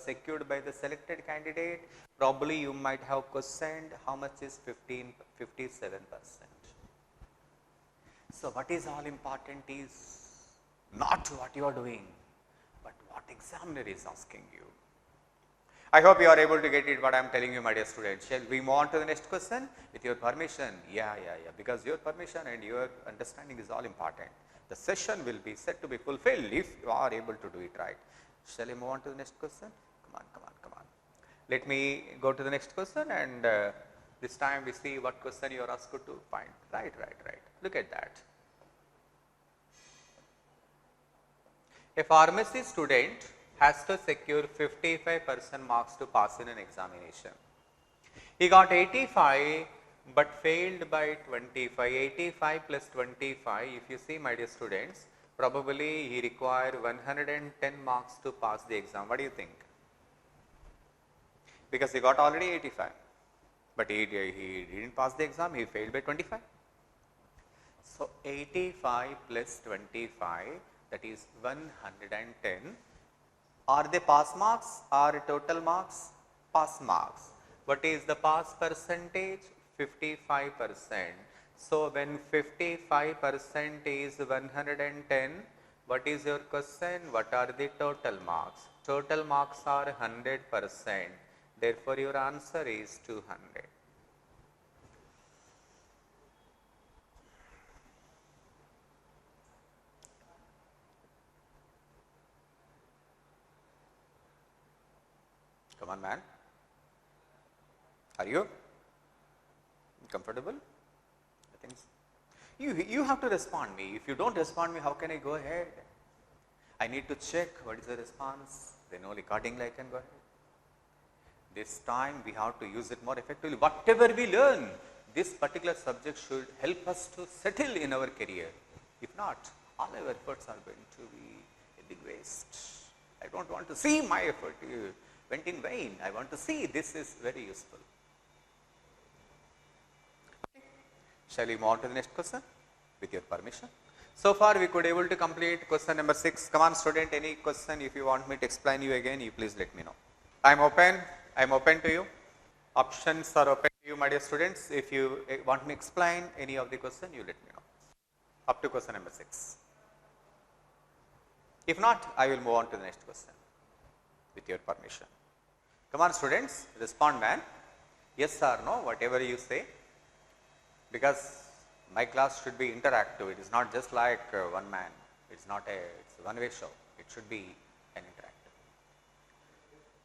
secured by the selected candidate, probably you might have questioned how much is 57%. So what is all important is not what you are doing, but what examiner is asking you. I hope you are able to get it what I am telling you, my dear students. Shall we move on to the next question? With your permission? Yeah, because your permission and your understanding is all important. The session will be said to be fulfilled if you are able to do it right. Shall we move on to the next question? Come on. Let me go to the next question, and this time we see what question you are asked to find. Right. Look at that. A pharmacy student has to secure 55% marks to pass in an examination. He got 85 but failed by 25. 85 plus 25, if you see, my dear students, probably he required 110 marks to pass the exam. What do you think? Because he got already 85, but he didn't pass the exam, he failed by 25. So 85 plus 25, that is 110. Are they pass marks or total marks? Pass marks. What is the pass percentage? 55%. So when 55% is 110, what is your question? What are the total marks? Total marks are 100%. Therefore, your answer is 200. Come on, man. Are you comfortable? I think so. You have to respond me. If you don't respond me, how can I go ahead? I need to check what is the response. Then only accordingly I can go ahead. This time we have to use it more effectively. Whatever we learn, this particular subject should help us to settle in our career. If not, all our efforts are going to be a big waste. I don't want to see my effort went in vain. I want to see this is very useful. Okay. Shall we move on to the next question? With your permission. So far we could able to complete question number 6. Come on, student, any question? If you want me to explain you again, you please let me know. I am open to you. Options are open to you, my dear students. If you want me to explain any of the question, you let me know. Up to question number 6. If not, I will move on to the next question with your permission. Come on, students, respond, man. Yes or no, whatever you say, because my class should be interactive. It is not just like one man. It's not it's a one-way show. It should be an interactive.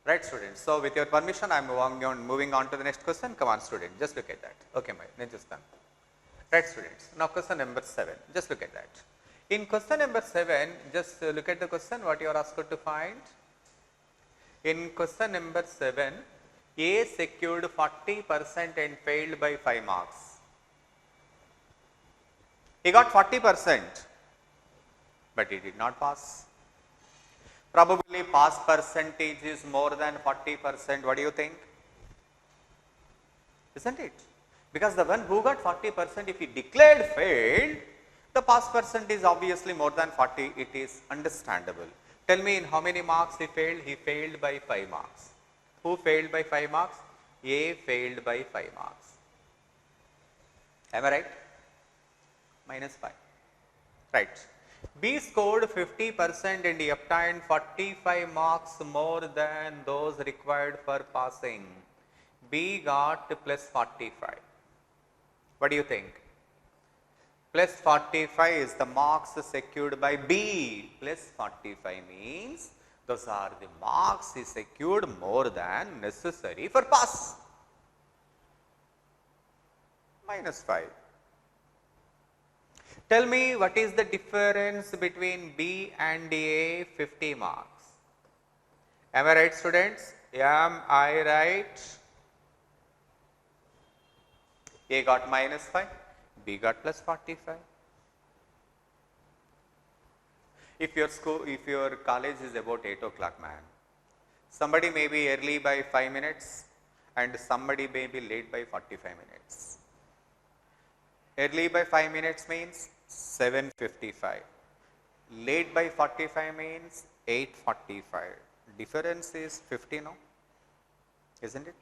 Right, students. So, with your permission, I am moving on to the next question. Come on, student, just look at that. Okay, then just done. Right, students. Now, question number 7. Just look at that. In question number 7, just look at the question. What you are asked to find. In question number 7, A secured 40% and failed by 5 marks. He got 40%, but he did not pass. Probably pass percentage is more than 40%. What do you think? Isn't it? Because the one who got 40%, if he declared failed, the pass percent is obviously more than 40. It is understandable. Tell me in how many marks he failed? He failed by 5 marks. Who failed by 5 marks? A failed by 5 marks. Am I right? -5. Right. B scored 50% and he obtained 45 marks more than those required for passing. B got plus 45. What do you think? Plus 45 is the marks secured by B. Plus 45 means those are the marks he secured more than necessary for pass. -5. Tell me what is the difference between B and A? 50 marks. Am I right, students? Am I right? A got -5, B got +45. If your college is about 8 o'clock, man, somebody may be early by 5 minutes and somebody may be late by 45 minutes. Early by 5 minutes means 7:55. Late by 45 means 8:45. Difference is 50, no? Isn't it?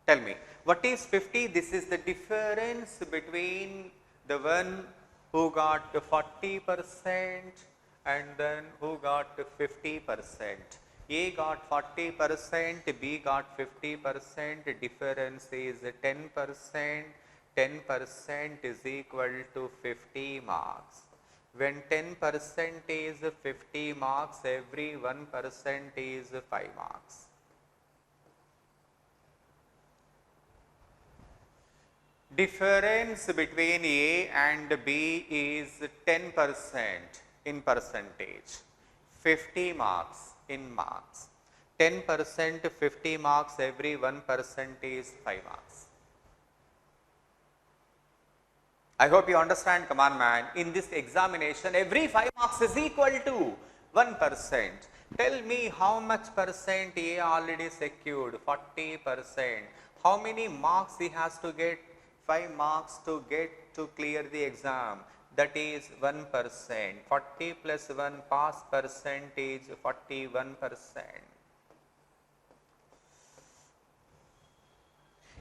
Tell me, what is 50? This is the difference between the one who got 40% and then who got 50%. A got 40%, B got 50%, difference is 10%. 10% is equal to 50 marks. When 10% is 50 marks, every 1% is 5 marks. Difference between A and B is 10% in percentage, 50 marks in marks. 10% 50 marks, every 1% is 5 marks. I hope you understand. Come on, man. In this examination, every 5 marks is equal to 1%. Tell me how much percent A already secured? 40%. How many marks he has to get? 5 marks to get to clear the exam. That is 1%. 40 plus 1 pass percentage 41%.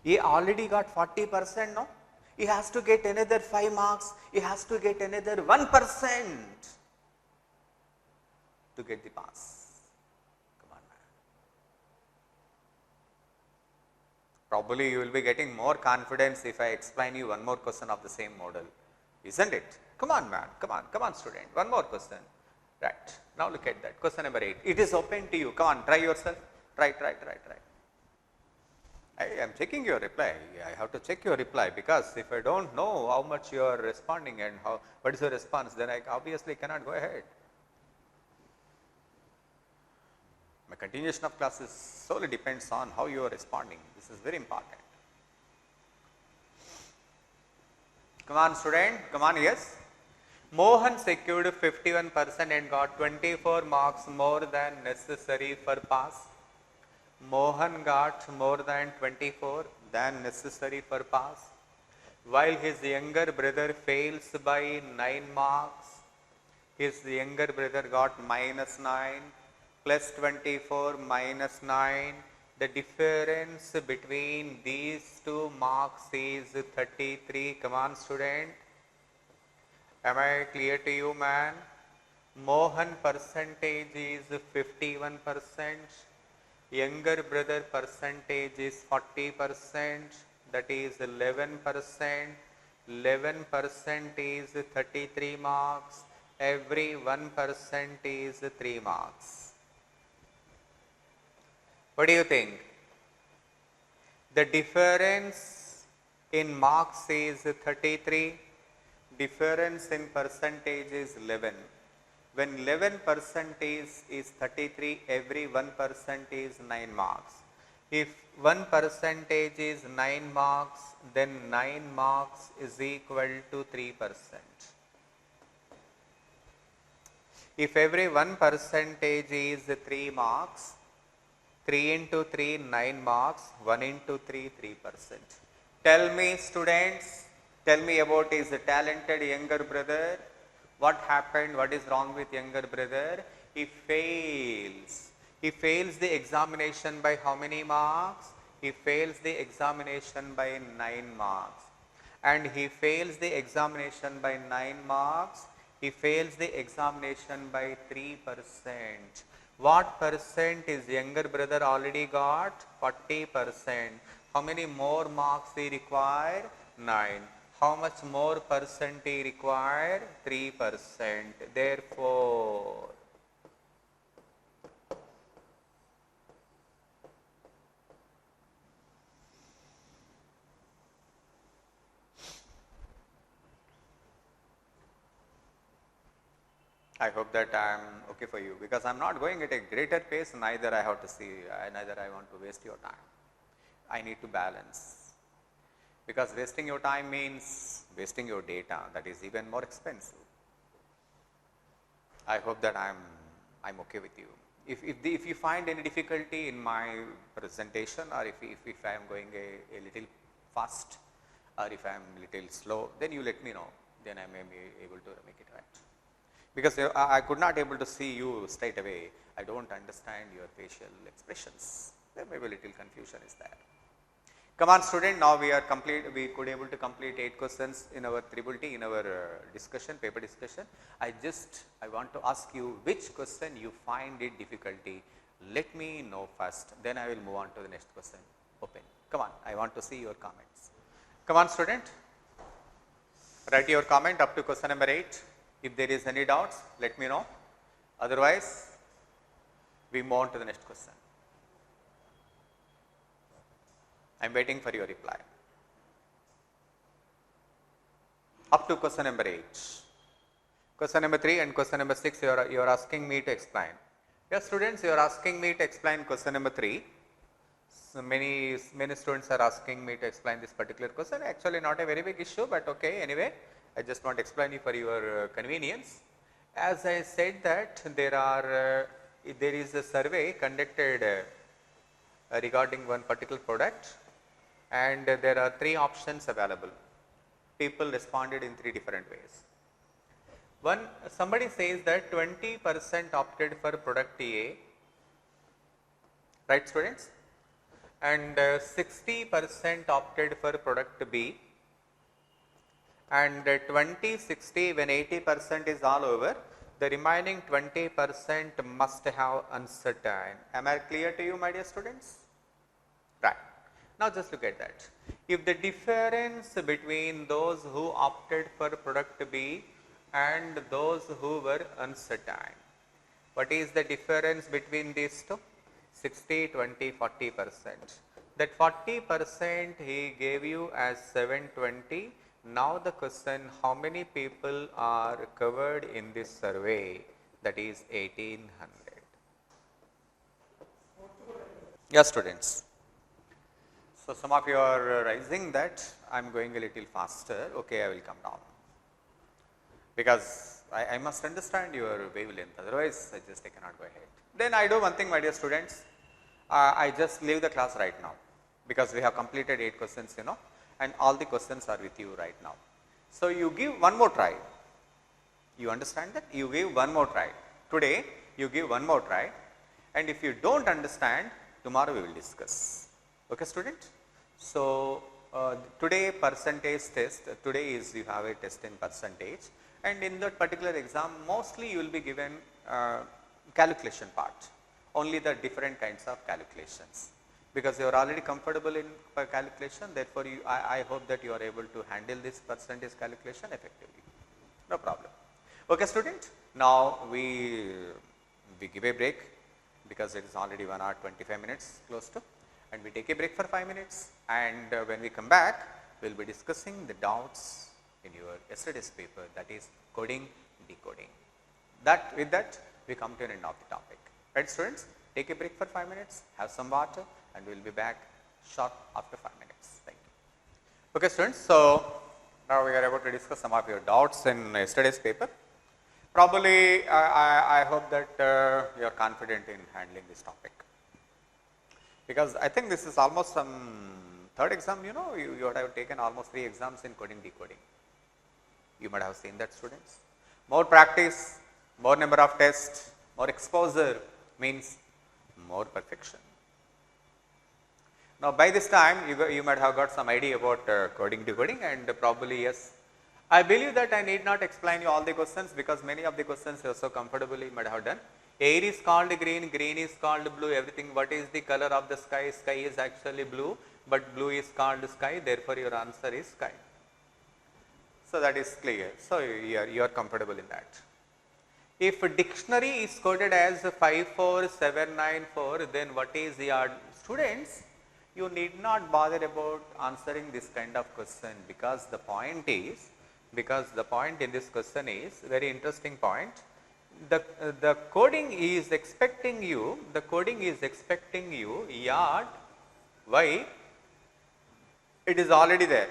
He already got 40%, no? He has to get another 5 marks. He has to get another 1% to get the pass. Come on, man. Probably you will be getting more confidence if I explain you one more question of the same model. Isn't it? Come on, man. Come on, student. One more question. Right. Now look at that. Question number 8. It is open to you. Come on, try yourself. Right. I am checking your reply. I have to check your reply, because if I don't know how much you are responding and what is your response, then I obviously cannot go ahead. My continuation of classes solely depends on how you are responding. This is very important. Come on, student. Come on, yes. Mohan secured 51% and got 24 marks more than necessary for pass. Mohan got more than 24 than necessary for pass, while his younger brother fails by 9 marks. His younger brother got -9 plus 24 minus 9. The difference between these two marks is 33. Come on, student. Am I clear to you, man? Mohan percentage is 51%. Younger brother percentage is 40%, that is 11%. 11% is 33 marks. Every 1% is 3 marks. What do you think? The difference in marks is 33. Difference in percentage is 11. When 11% is 33, every 1% is 9 marks. If 1% is 9 marks, then 9 marks is equal to 3%. If every 1% is 3 marks, 3 into 3, 9 marks, 1 into 3, 3%. Tell me, students, tell me about his talented younger brother. What happened? What is wrong with younger brother? He fails. He fails the examination by how many marks? He fails the examination by 9 marks. And he fails the examination by 9 marks. He fails the examination by 3%. What percent is younger brother already got? 40%. How many more marks he require? 9. How much more percent he require? 3%. Therefore, I hope that I am okay for you, because I am not going at a greater pace, neither I have to see, neither I want to waste your time. I need to balance, because wasting your time means wasting your data, that is even more expensive. I hope that I'm okay with you. If you find any difficulty in my presentation, or if I am going a little fast, or if I am little slow, then you let me know, then I may be able to make it right. Because I could not able to see you straight away. I do not understand your facial expressions. There may be a little confusion is there. Come on student, now we could able to complete 8 questions in our T in our discussion, paper discussion. I want to ask you which question you find it difficulty. Let me know first, then I will move on to the next question. Open. Come on, I want to see your comments. Come on student, write your comment up to question number 8. If there is any doubts, let me know. Otherwise, we move on to the next question. I am waiting for your reply. Up to question number 8. Question number 3 and question number 6, you are asking me to explain. Yes, students, you are asking me to explain question number 3. So many students are asking me to explain this particular question. Actually, not a very big issue, but okay. Anyway, I just want to explain it for your convenience. As I said that there is a survey conducted regarding one particular product, and there are 3 options available. People responded in 3 different ways. Somebody says that 20% opted for product A, right students, and 60% opted for product B, and 20-60, when 80% is all over, the remaining 20% must have uncertain. Am I clear to you, my dear students? Right. Now just look at that. If the difference between those who opted for product B and those who were uncertain, what is the difference between these two? 60, 20, 40%. That 40% he gave you as 720. Now the question, how many people are covered in this survey? That is 1800. Yes, students. So some of you are raising that I am going a little faster. Okay, I will come down, because I must understand your wavelength, otherwise I cannot go ahead. Then I do one thing, my dear students, I just leave the class right now, because we have completed 8 questions, and all the questions are with you right now. So you give one more try. You understand that? You give one more try. Today you give one more try, and if you don't understand, tomorrow we will discuss. Okay, student? So today percentage test, today is you have a test in percentage, and in that particular exam mostly you will be given calculation part, only the different kinds of calculations, because you are already comfortable in calculation. Therefore, I hope that you are able to handle this percentage calculation effectively. No problem. Okay, student. Now we give a break, because it is already 1 hour 25 minutes close to, and we take a break for 5 minutes, and when we come back, we will be discussing the doubts in your yesterday's paper, that is coding, decoding. With that, we come to an end of the topic. Right, students? Take a break for 5 minutes, have some water, and we will be back short after 5 minutes. Thank you. Okay, students. So now we are about to discuss some of your doubts in yesterday's paper. Probably, I hope that you are confident in handling this topic, because I think this is almost some 3rd exam. You would have taken almost 3 exams in coding, decoding. You might have seen that, students. More practice, more number of tests, more exposure means more perfection. Now by this time you might have got some idea about coding, decoding, and probably yes, I believe that I need not explain you all the questions, because many of the questions you are so comfortably might have done. Air is called green, green is called blue, everything. What is the color of the sky? Sky is actually blue, but blue is called sky, therefore your answer is sky. So that is clear. So you are comfortable in that. If dictionary is coded as 54794, then what is your students? You need not bother about answering this kind of question, because the point in this question is very interesting point. the coding is expecting you, yard, why? It is already there.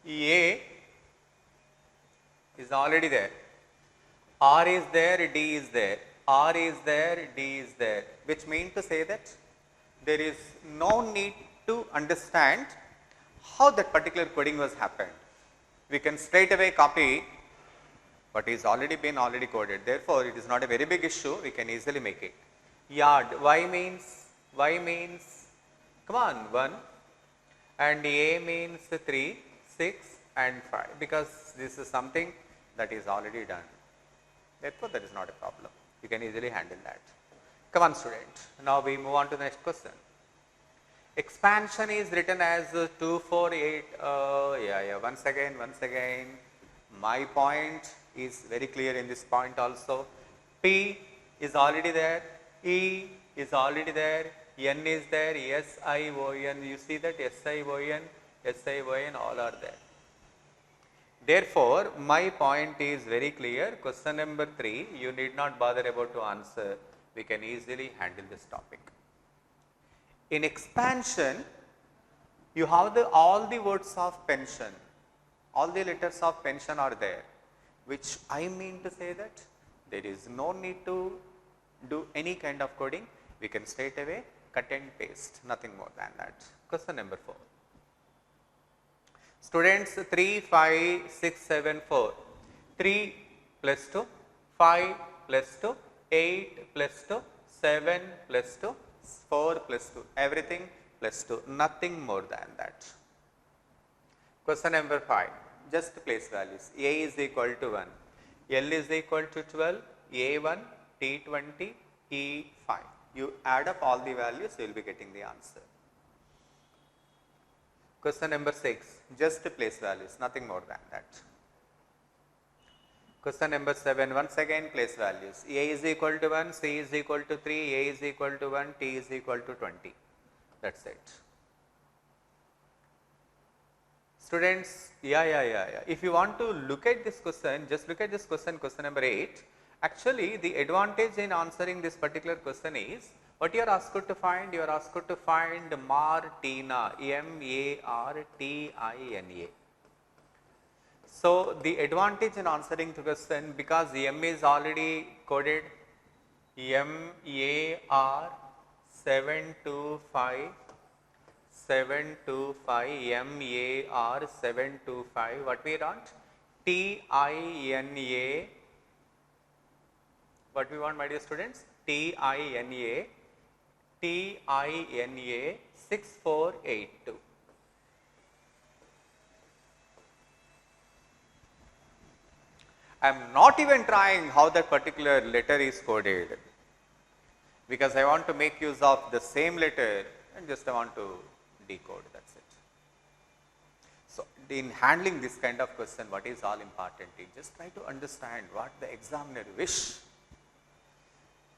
A is already there. R is there, D is there. R is there, D is there, which means to say that there is no need to understand how that particular coding was happened. We can straight away copy what is already been coded. Therefore, it is not a very big issue. We can easily make it. Yard, Y means, come on, 1, and A means 3, 6 and 5, because this is something that is already done. Therefore, that is not a problem. You can easily handle that. Come on, student. Now we move on to the next question. Expansion is written as 2, 4, 8. Once again. My point is very clear in this point also. P is already there. E is already there. N is there. S, I, O, N. You see that S, I, O, N, all are there. Therefore, my point is very clear. Question number 3, you need not bother about to answer. We can easily handle this topic. In expansion, you have all the words of pension. All the letters of pension are there, which I mean to say that there is no need to do any kind of coding. We can straight away cut and paste, nothing more than that. Question number 4. Students, 3, 5, 6, 7, 4. 3 plus 2, 5 plus 2, 8 plus 2, 7 plus 2, 4 plus 2, everything plus 2, nothing more than that. Question number 5, just place values. A is equal to 1, L is equal to 12, A1, T20, E5. You add up all the values, you will be getting the answer. Question number 6, just place values, nothing more than that. Question number 7, once again place values. A is equal to 1, C is equal to 3, A is equal to 1, T is equal to 20. That's it. Students, if you want to look at this question, just look at this question, question number 8. Actually, the advantage in answering this particular question is, what you are asked to find? You are asked to find Martina, M-A-R-T-I-N-A. So, the advantage in answering the question, because M is already coded, M-A-R 725, M-A-R 725, what we want? T-I-N-A, what we want, my dear students? T-I-N-A 6482. I am not even trying how that particular letter is coded, because I want to make use of the same letter and just I want to decode, that is it. So, in handling this kind of question, what is all important is just try to understand what the examiner wish.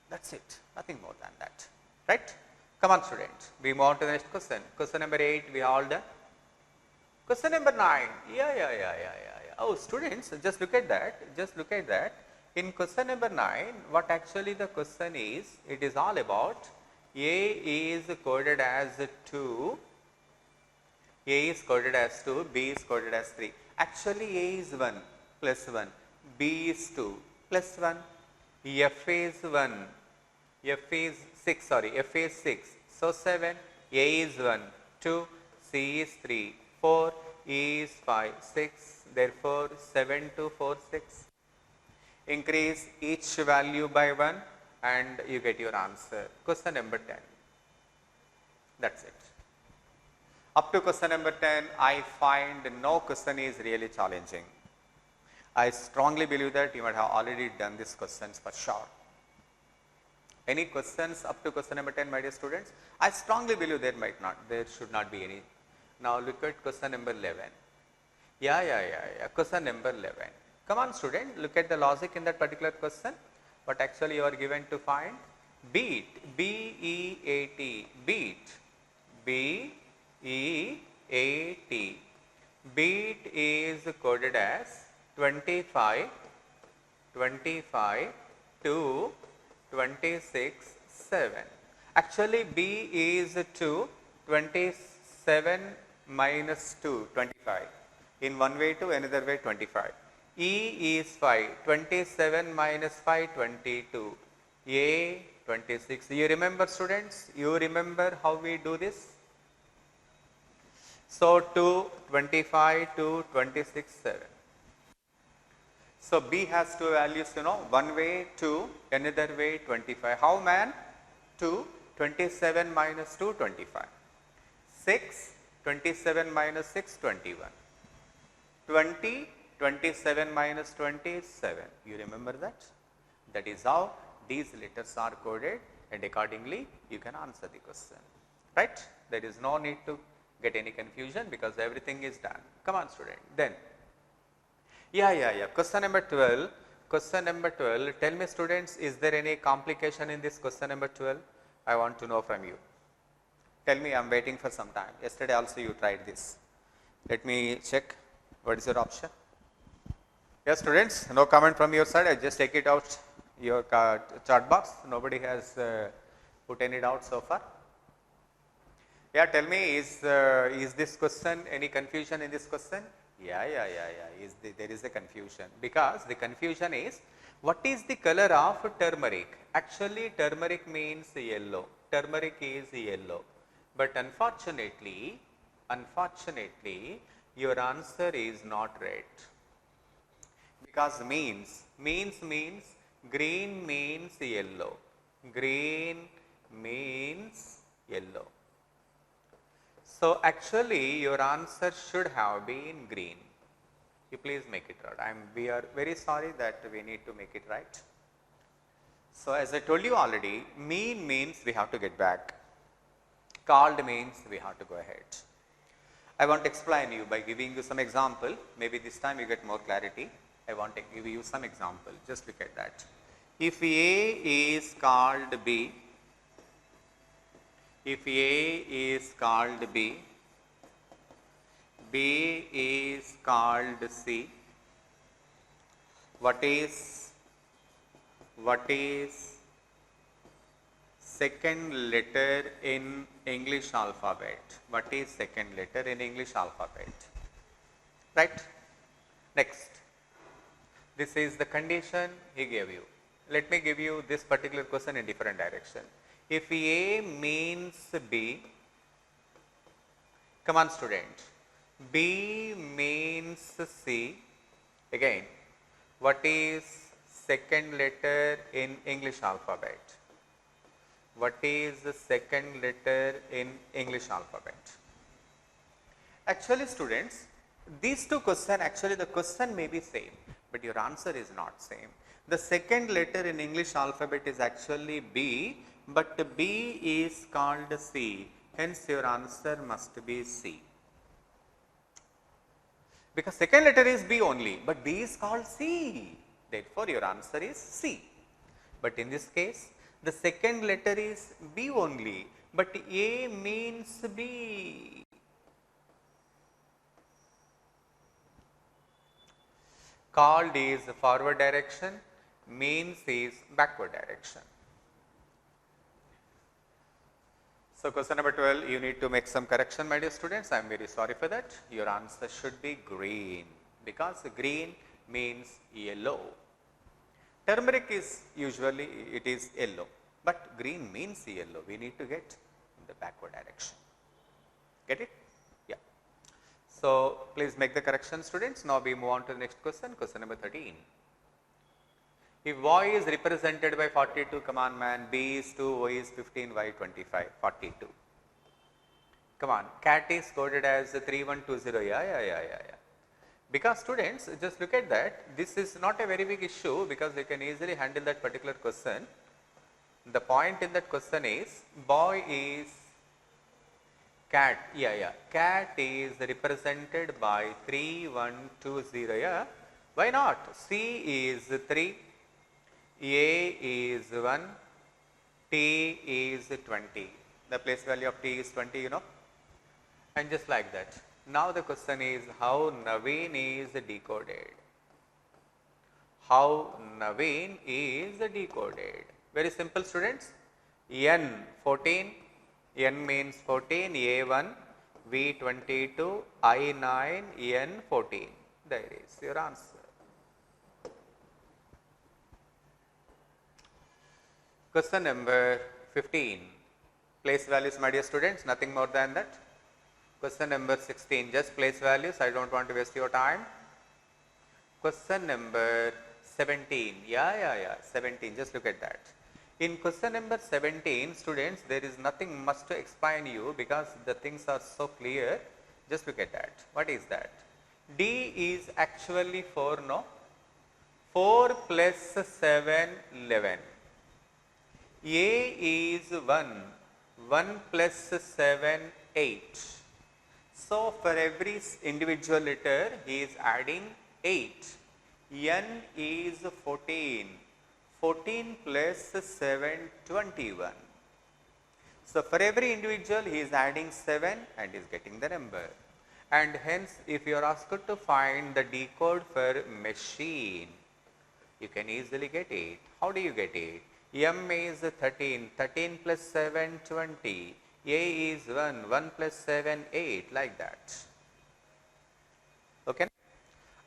That is it, nothing more than that, right. Come on, students, we move on to the next question. Question number 8, we all done. Question number 9, oh, students, just look at that, In question number 9, what actually the question is, it is all about A is coded as 2, B is coded as 3. Actually, A is 1 plus 1, B is 2 plus 1, F is 1, F is 6. So, 7, A is 1, 2, C is 3, 4, E is 5, 6, therefore, 7, 2, 4, 6. Increase each value by 1 and you get your answer. Question number 10. That's it. Up to question number 10, I find no question is really challenging. I strongly believe that you might have already done these questions for sure. Any questions up to question number 10, my dear students? I strongly believe there should not be any. Now look at question number 11. Question number 11. Come on, student, look at the logic in that particular question. What actually you are given to find? Beat, B-E-A-T, beat, B-E-A-T. Beat is coded as 25, 2, 26, 7. Actually, B is 2, 27 minus 2, 25. In one way to another way, 25. E is 5, 27 minus 5, 22. A, 26. You remember, students? You remember how we do this? So, 2, 25 to 26, 7. So, B has two values, one way 2, another way 25. How man? 2, 27 minus 2, 25. 6, 27 minus 6, 21. 20, 27 minus 27. You remember that? That is how these letters are coded, and accordingly you can answer the question, right? There is no need to get any confusion because everything is done. Come on, student. Then, question number 12. Question number 12. Tell me, students, is there any complication in this question number 12? I want to know from you. Tell me, I am waiting for some time. Yesterday also you tried this. Let me check. What is your option? Yes, students, no comment from your side. I just take it out your chart box. Nobody has put any doubt so far. Yeah, tell me, is this question, any confusion in this question? Yeah. There is a confusion, because the confusion is, what is the color of turmeric? Actually, turmeric means yellow. Turmeric is yellow. But unfortunately, your answer is not red. Because means green means yellow. Green means yellow. So, actually your answer should have been green. You please make it right. We are very sorry that we need to make it right. So, as I told you already, mean means we have to get back. Called means we have to go ahead. I want to explain you by giving you some example. Maybe this time you get more clarity. I want to give you some example. Just look at that. If A is called B, if A is called B, B is called C, what is second letter in English alphabet? What is second letter in English alphabet? Right? Next. This is the condition he gave you. Let me give you this particular question in different direction. If A means B, come on, student, B means C, again, what is second letter in English alphabet? What is the second letter in English alphabet? Actually, students, these two questions, actually the question may be same, but your answer is not same. The second letter in English alphabet is actually B, but B is called C, hence your answer must be C. Because second letter is B only, but B is called C, therefore your answer is C. But in this case, the second letter is B only, but A means B. Called is forward direction, means is backward direction. So, question number 12, you need to make some correction, my dear students. I am very sorry for that. Your answer should be green, because green means yellow. Turmeric is usually, it is yellow, but green means yellow. We need to get in the backward direction. Get it? Yeah. So, please make the correction, students. Now, we move on to the next question, question number 13. If y is represented by 42, come on man, B is 2, y is 15, y 25, 42. Come on, cat is coded as 3120, yeah. Because students, just look at that, this is not a very big issue, because you can easily handle that particular question. The point in that question is, boy is cat, cat is represented by 3120, yeah. Why not? C is 3. A is 1, T is 20, the place value of T is 20, you know, and just like that. Now, the question is how Naveen is decoded. how Naveen is decoded. Very simple, students. N 14, N means 14, A1, V22, I9, N 14. There is your answer. Question number 15. Place values, my dear students, nothing more than that. Question number 16, just place values, I don't want to waste your time. Question number 17, 17, just look at that. In question number 17, students, there is nothing much to explain you because the things are so clear. Just look at that. What is that? D is actually 4, no? 4 plus 7, 11. A is 1, 1 plus 7, 8. So, for every individual letter, he is adding 8. N is 14, 14 plus 7, 21. So, for every individual, he is adding 7 and is getting the number. And hence, if you are asked to find the decode for machine, you can easily get it. How do you get it? M is 13, 13 plus 7, 20. A is 1, 1 plus 7, 8, like that. Okay?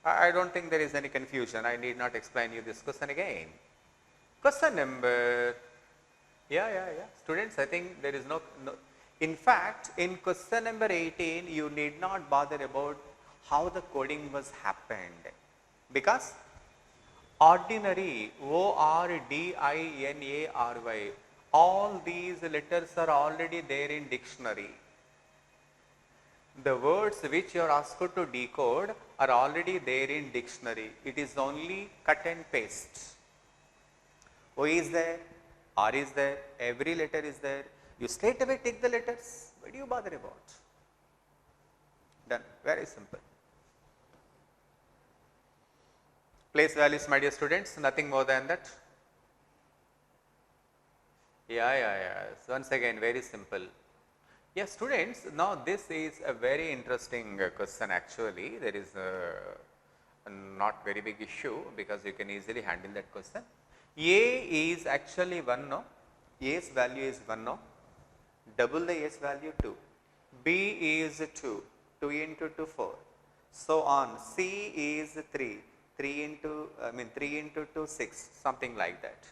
I don't think there is any confusion. I need not explain you this question again. Question number, students, I think there is no, in fact, in question number 18, you need not bother about how the coding was happened, because ordinary, O-R-D-I-N-A-R-Y, all these letters are already there in dictionary. The words which you are asked to decode are already there in dictionary. It is only cut and paste. O is there, R is there, every letter is there. You straight away take the letters. What do you bother about? Done. Very simple. Place values, my dear students, nothing more than that. So once again, very simple. Yes, students, now this is a very interesting question actually. There is a not very big issue because you can easily handle that question. A is actually 1, no? A's value is 1, no? Double the A's value 2. B is 2, 2 into 2, 4. So on. C is 3, 3 into 2, 6, something like that.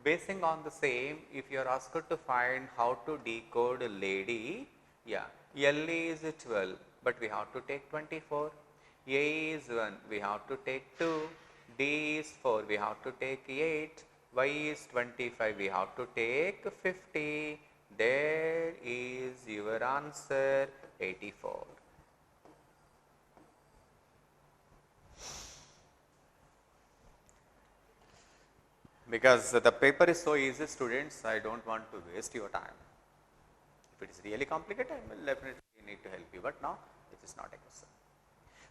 Basing on the same, if you are asked to find how to decode lady, L is 12, but we have to take 24. A is 1, we have to take 2. D is 4, we have to take 8. Y is 25, we have to take 50. There is your answer, 84. Because the paper is so easy, students, I don't want to waste your time. If it is really complicated, I will definitely need to help you, but now it is not a question.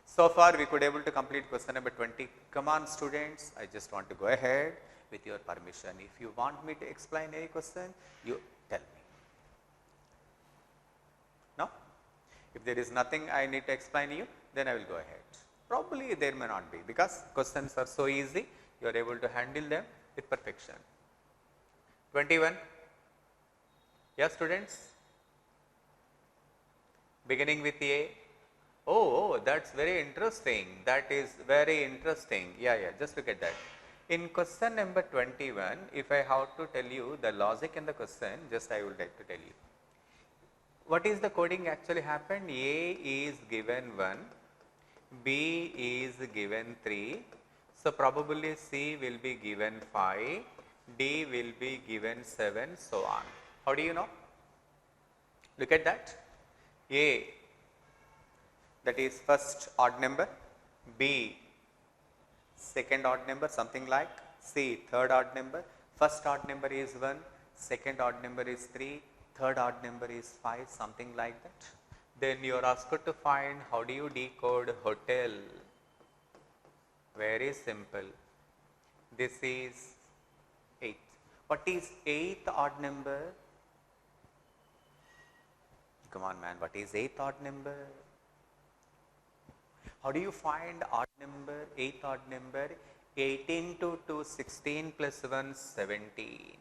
So far, we could able to complete question number 20. Come on, students, I just want to go ahead with your permission. If you want me to explain any question, you tell me. No? If there is nothing I need to explain you, then I will go ahead. Probably there may not be, because questions are so easy, you are able to handle them with perfection. 21. Yes, students? Beginning with A. Oh, that's very interesting. That is very interesting. Just look at that. In question number 21, if I have to tell you the logic in the question, just I would like to tell you. What is the coding actually happened? A is given 1, B is given 3. So probably C will be given 5, D will be given 7, so on. How do you know? Look at that. A, that is first odd number, B, second odd number, something like, C, third odd number. First odd number is 1, second odd number is 3, third odd number is 5, something like that. Then you are asked to find how do you decode hotel. Very simple. This is 8. What is 8th odd number? Come on, man, what is 8th odd number? How do you find odd number, 8th odd number? 18 to 2, 16 plus 1, 17.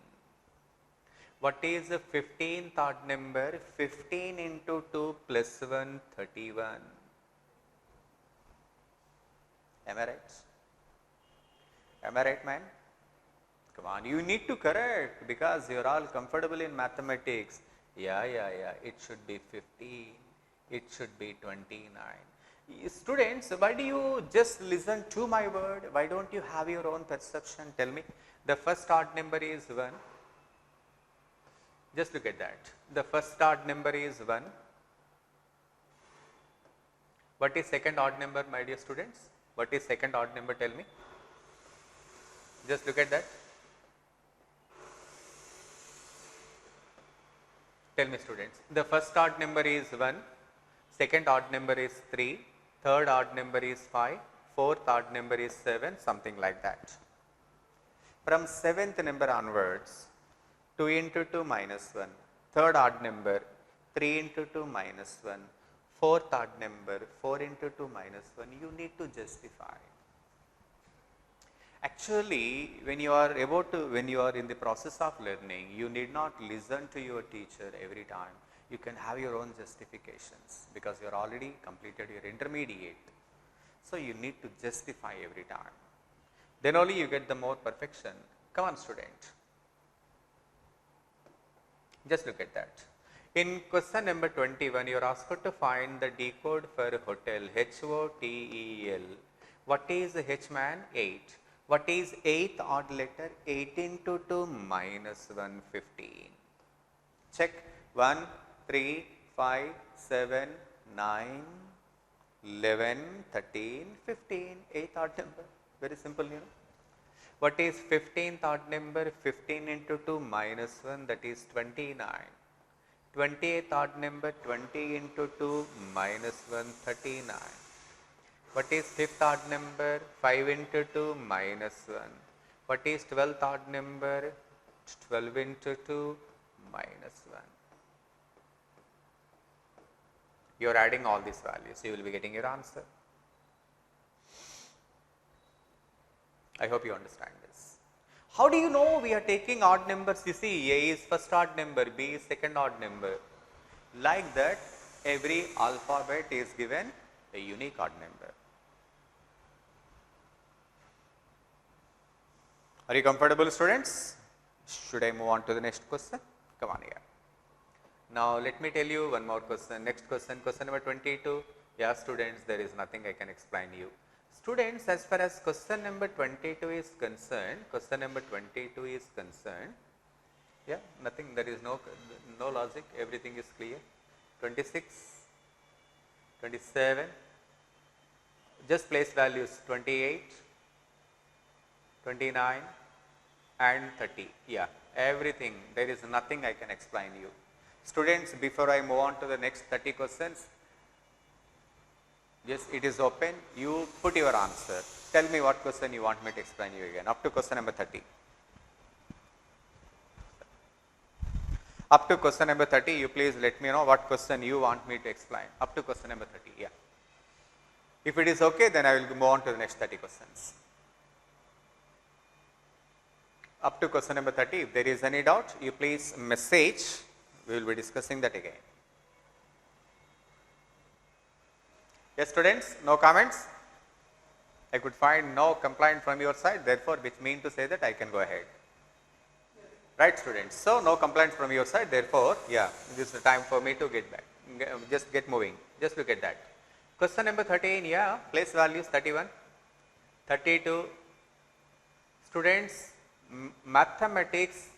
What is the 15th odd number? 15 into 2 plus 1, 31. Am I right? Am I right, man? Come on, you need to correct because you are all comfortable in mathematics. Yeah. It should be 15. It should be 29. Students, why do you just listen to my word? Why don't you have your own perception? Tell me. The first odd number is 1. Just look at that. The first odd number is 1. What is second odd number, my dear students? What is second odd number? Tell me. Just look at that. Tell me, students. The first odd number is 1. Second odd number is 3. Third odd number is 5. Fourth odd number is 7. Something like that. From seventh number onwards, 2 into 2 minus 1. Third odd number, 3 into 2 minus 1. Fourth odd number, 4 into 2 minus 1. You need to justify. Actually, when you are in the process of learning, you need not listen to your teacher every time. You can have your own justifications because you are already completed your intermediate. So you need to justify every time. Then only you get the more perfection. Come on, student. Just look at that. In question number 21, you are asked to find the decode for hotel, HOTEL. What is H, man? 8. What is 8th odd letter? 18 to 2 minus 1, 15. Check. 1, 3, 5, 7, 9, 11, 13, 15. 8th odd number. Very simple, you know. What is 15th odd number? 15 into 2 minus 1, that is 29. 28th odd number? 20 into 2 minus 1, 39. What is 5th odd number? 5 into 2 minus 1. What is 12th odd number? 12 into 2 minus 1. You are adding all these values. You will be getting your answer. I hope you understand this. How do you know we are taking odd numbers? You see, A is first odd number, B is second odd number. Like that, every alphabet is given a unique odd number. Are you comfortable, students? Should I move on to the next question? Come on here. Now, let me tell you one more question. Next question, question number 22. Yeah, students, there is nothing I can explain you. Students, as far as question number 22 is concerned, yeah, nothing, there is no logic, everything is clear. 26, 27, just place values 28, 29 and 30, yeah, everything, there is nothing I can explain you. Students, before I move on to the next 30 questions, yes, it is open. You put your answer. Tell me what question you want me to explain you again. Up to question number 30. Up to question number 30, you please let me know what question you want me to explain. Up to question number 30, yeah. If it is okay, then I will move on to the next 30 questions. Up to question number 30, if there is any doubt, you please message. We will be discussing that again. Yes, students, no comments? I could find no complaint from your side, therefore, which means to say that I can go ahead. Right, students? So, no complaints from your side, therefore, yeah, this is the time for me to get back. Just get moving. Just look at that. Question number 13, yeah, place values 31, 32. Students, mathematics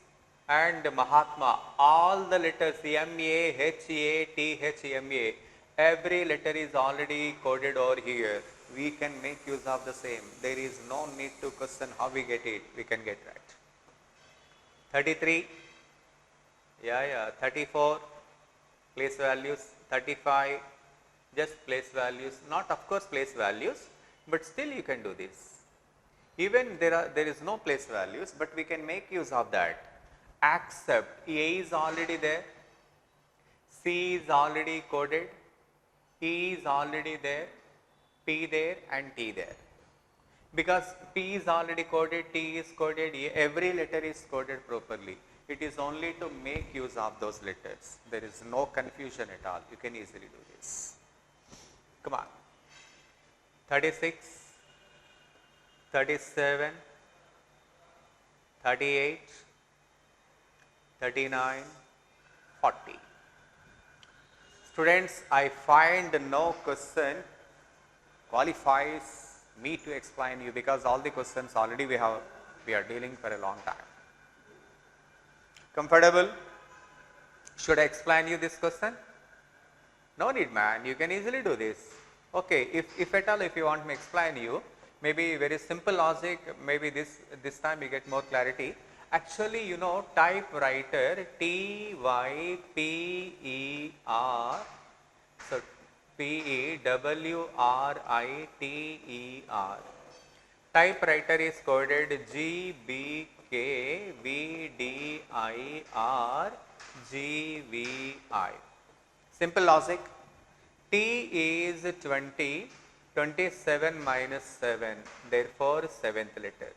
and Mahatma, all the letters M-A, H-A, T-H, M-A, every letter is already coded over here. We can make use of the same. There is no need to question how we get it. We can get right. 33, yeah, 34, place values, 35, just place values, not of course place values, but still you can do this. Even there is no place values, but we can make use of that. Except A is already there, C is already coded, E is already there, P there and T there. Because P is already coded, T is coded, every letter is coded properly. It is only to make use of those letters. There is no confusion at all. You can easily do this. Come on. 36, 37, 38, 39, 40. Students, I find no question qualifies me to explain you, because all the questions already we are dealing for a long time. Comfortable? Should I explain you this question? No need, man, you can easily do this. Okay, if at all if you want me to explain you, maybe very simple logic, maybe this time you get more clarity. Actually, you know, typewriter, T-Y-P-E-R, so P-E-W-R-I-T-E-R. Typewriter is coded G-B-K-V-D-I-R-G-V-I. Simple logic. T is 20, 27 minus 7, therefore 7th letter.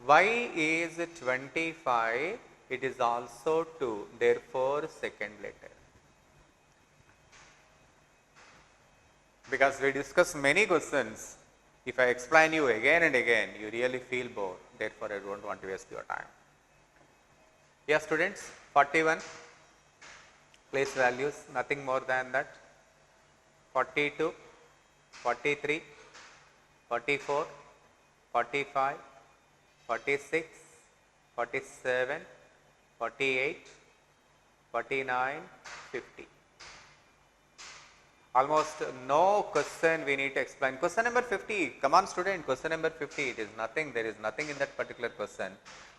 Y is 25, it is also 2, therefore 2nd letter. Because we discuss many questions, if I explain you again and again, you really feel bored, therefore I don't want to waste your time. Yes, students, 41, place values, nothing more than that. 42, 43, 44, 45, 46, 47, 48, 49, 50. Almost no question we need to explain. Question number 50, come on student, question number 50, it is nothing, there is nothing in that particular question.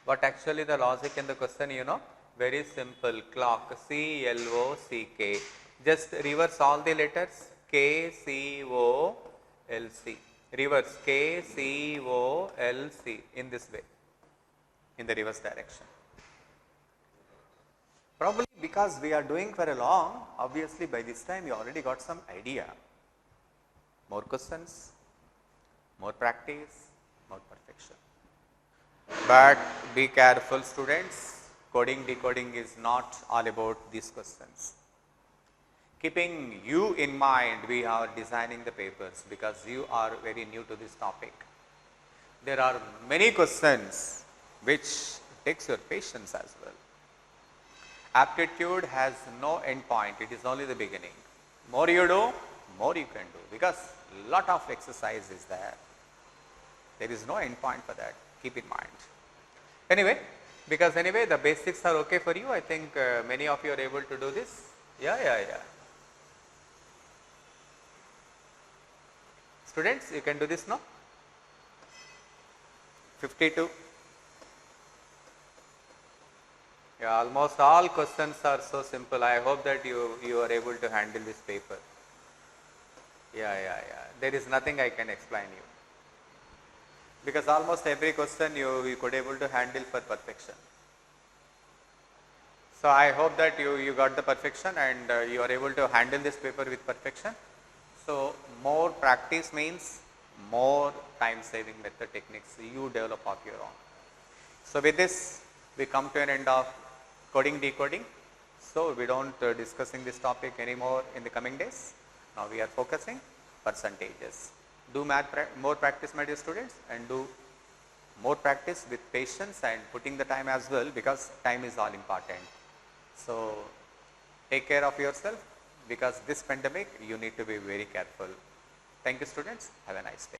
But actually the logic in the question, you know, very simple, clock, C-L-O-C-K. Just reverse all the letters, K-C-O-L-C. Reverse, K-C-O-L-C in this way, in the reverse direction. Probably because we are doing for a long, obviously by this time you already got some idea. More questions, more practice, more perfection. But be careful students, coding, decoding is not all about these questions. Keeping you in mind, we are designing the papers because you are very new to this topic. There are many questions which takes your patience as well. Aptitude has no end point, it is only the beginning. More you do, more you can do, because lot of exercise is there. There is no end point for that, keep in mind. Anyway, because anyway the basics are okay for you, I think many of you are able to do this. Yeah. Students, you can do this now. 52. Yeah, almost all questions are so simple. I hope that you are able to handle this paper. Yeah. There is nothing I can explain you. Because almost every question you could able to handle for perfection. So I hope that you got the perfection and you are able to handle this paper with perfection. So more practice means more time saving method techniques you develop of your own. So with this we come to an end of coding decoding. So we don't discussing this topic anymore in the coming days. Now we are focusing percentages. Do more practice, my dear students, and do more practice with patience and putting the time as well, because time is all important. So take care of yourself, because this pandemic you need to be very careful. Thank you students, have a nice day.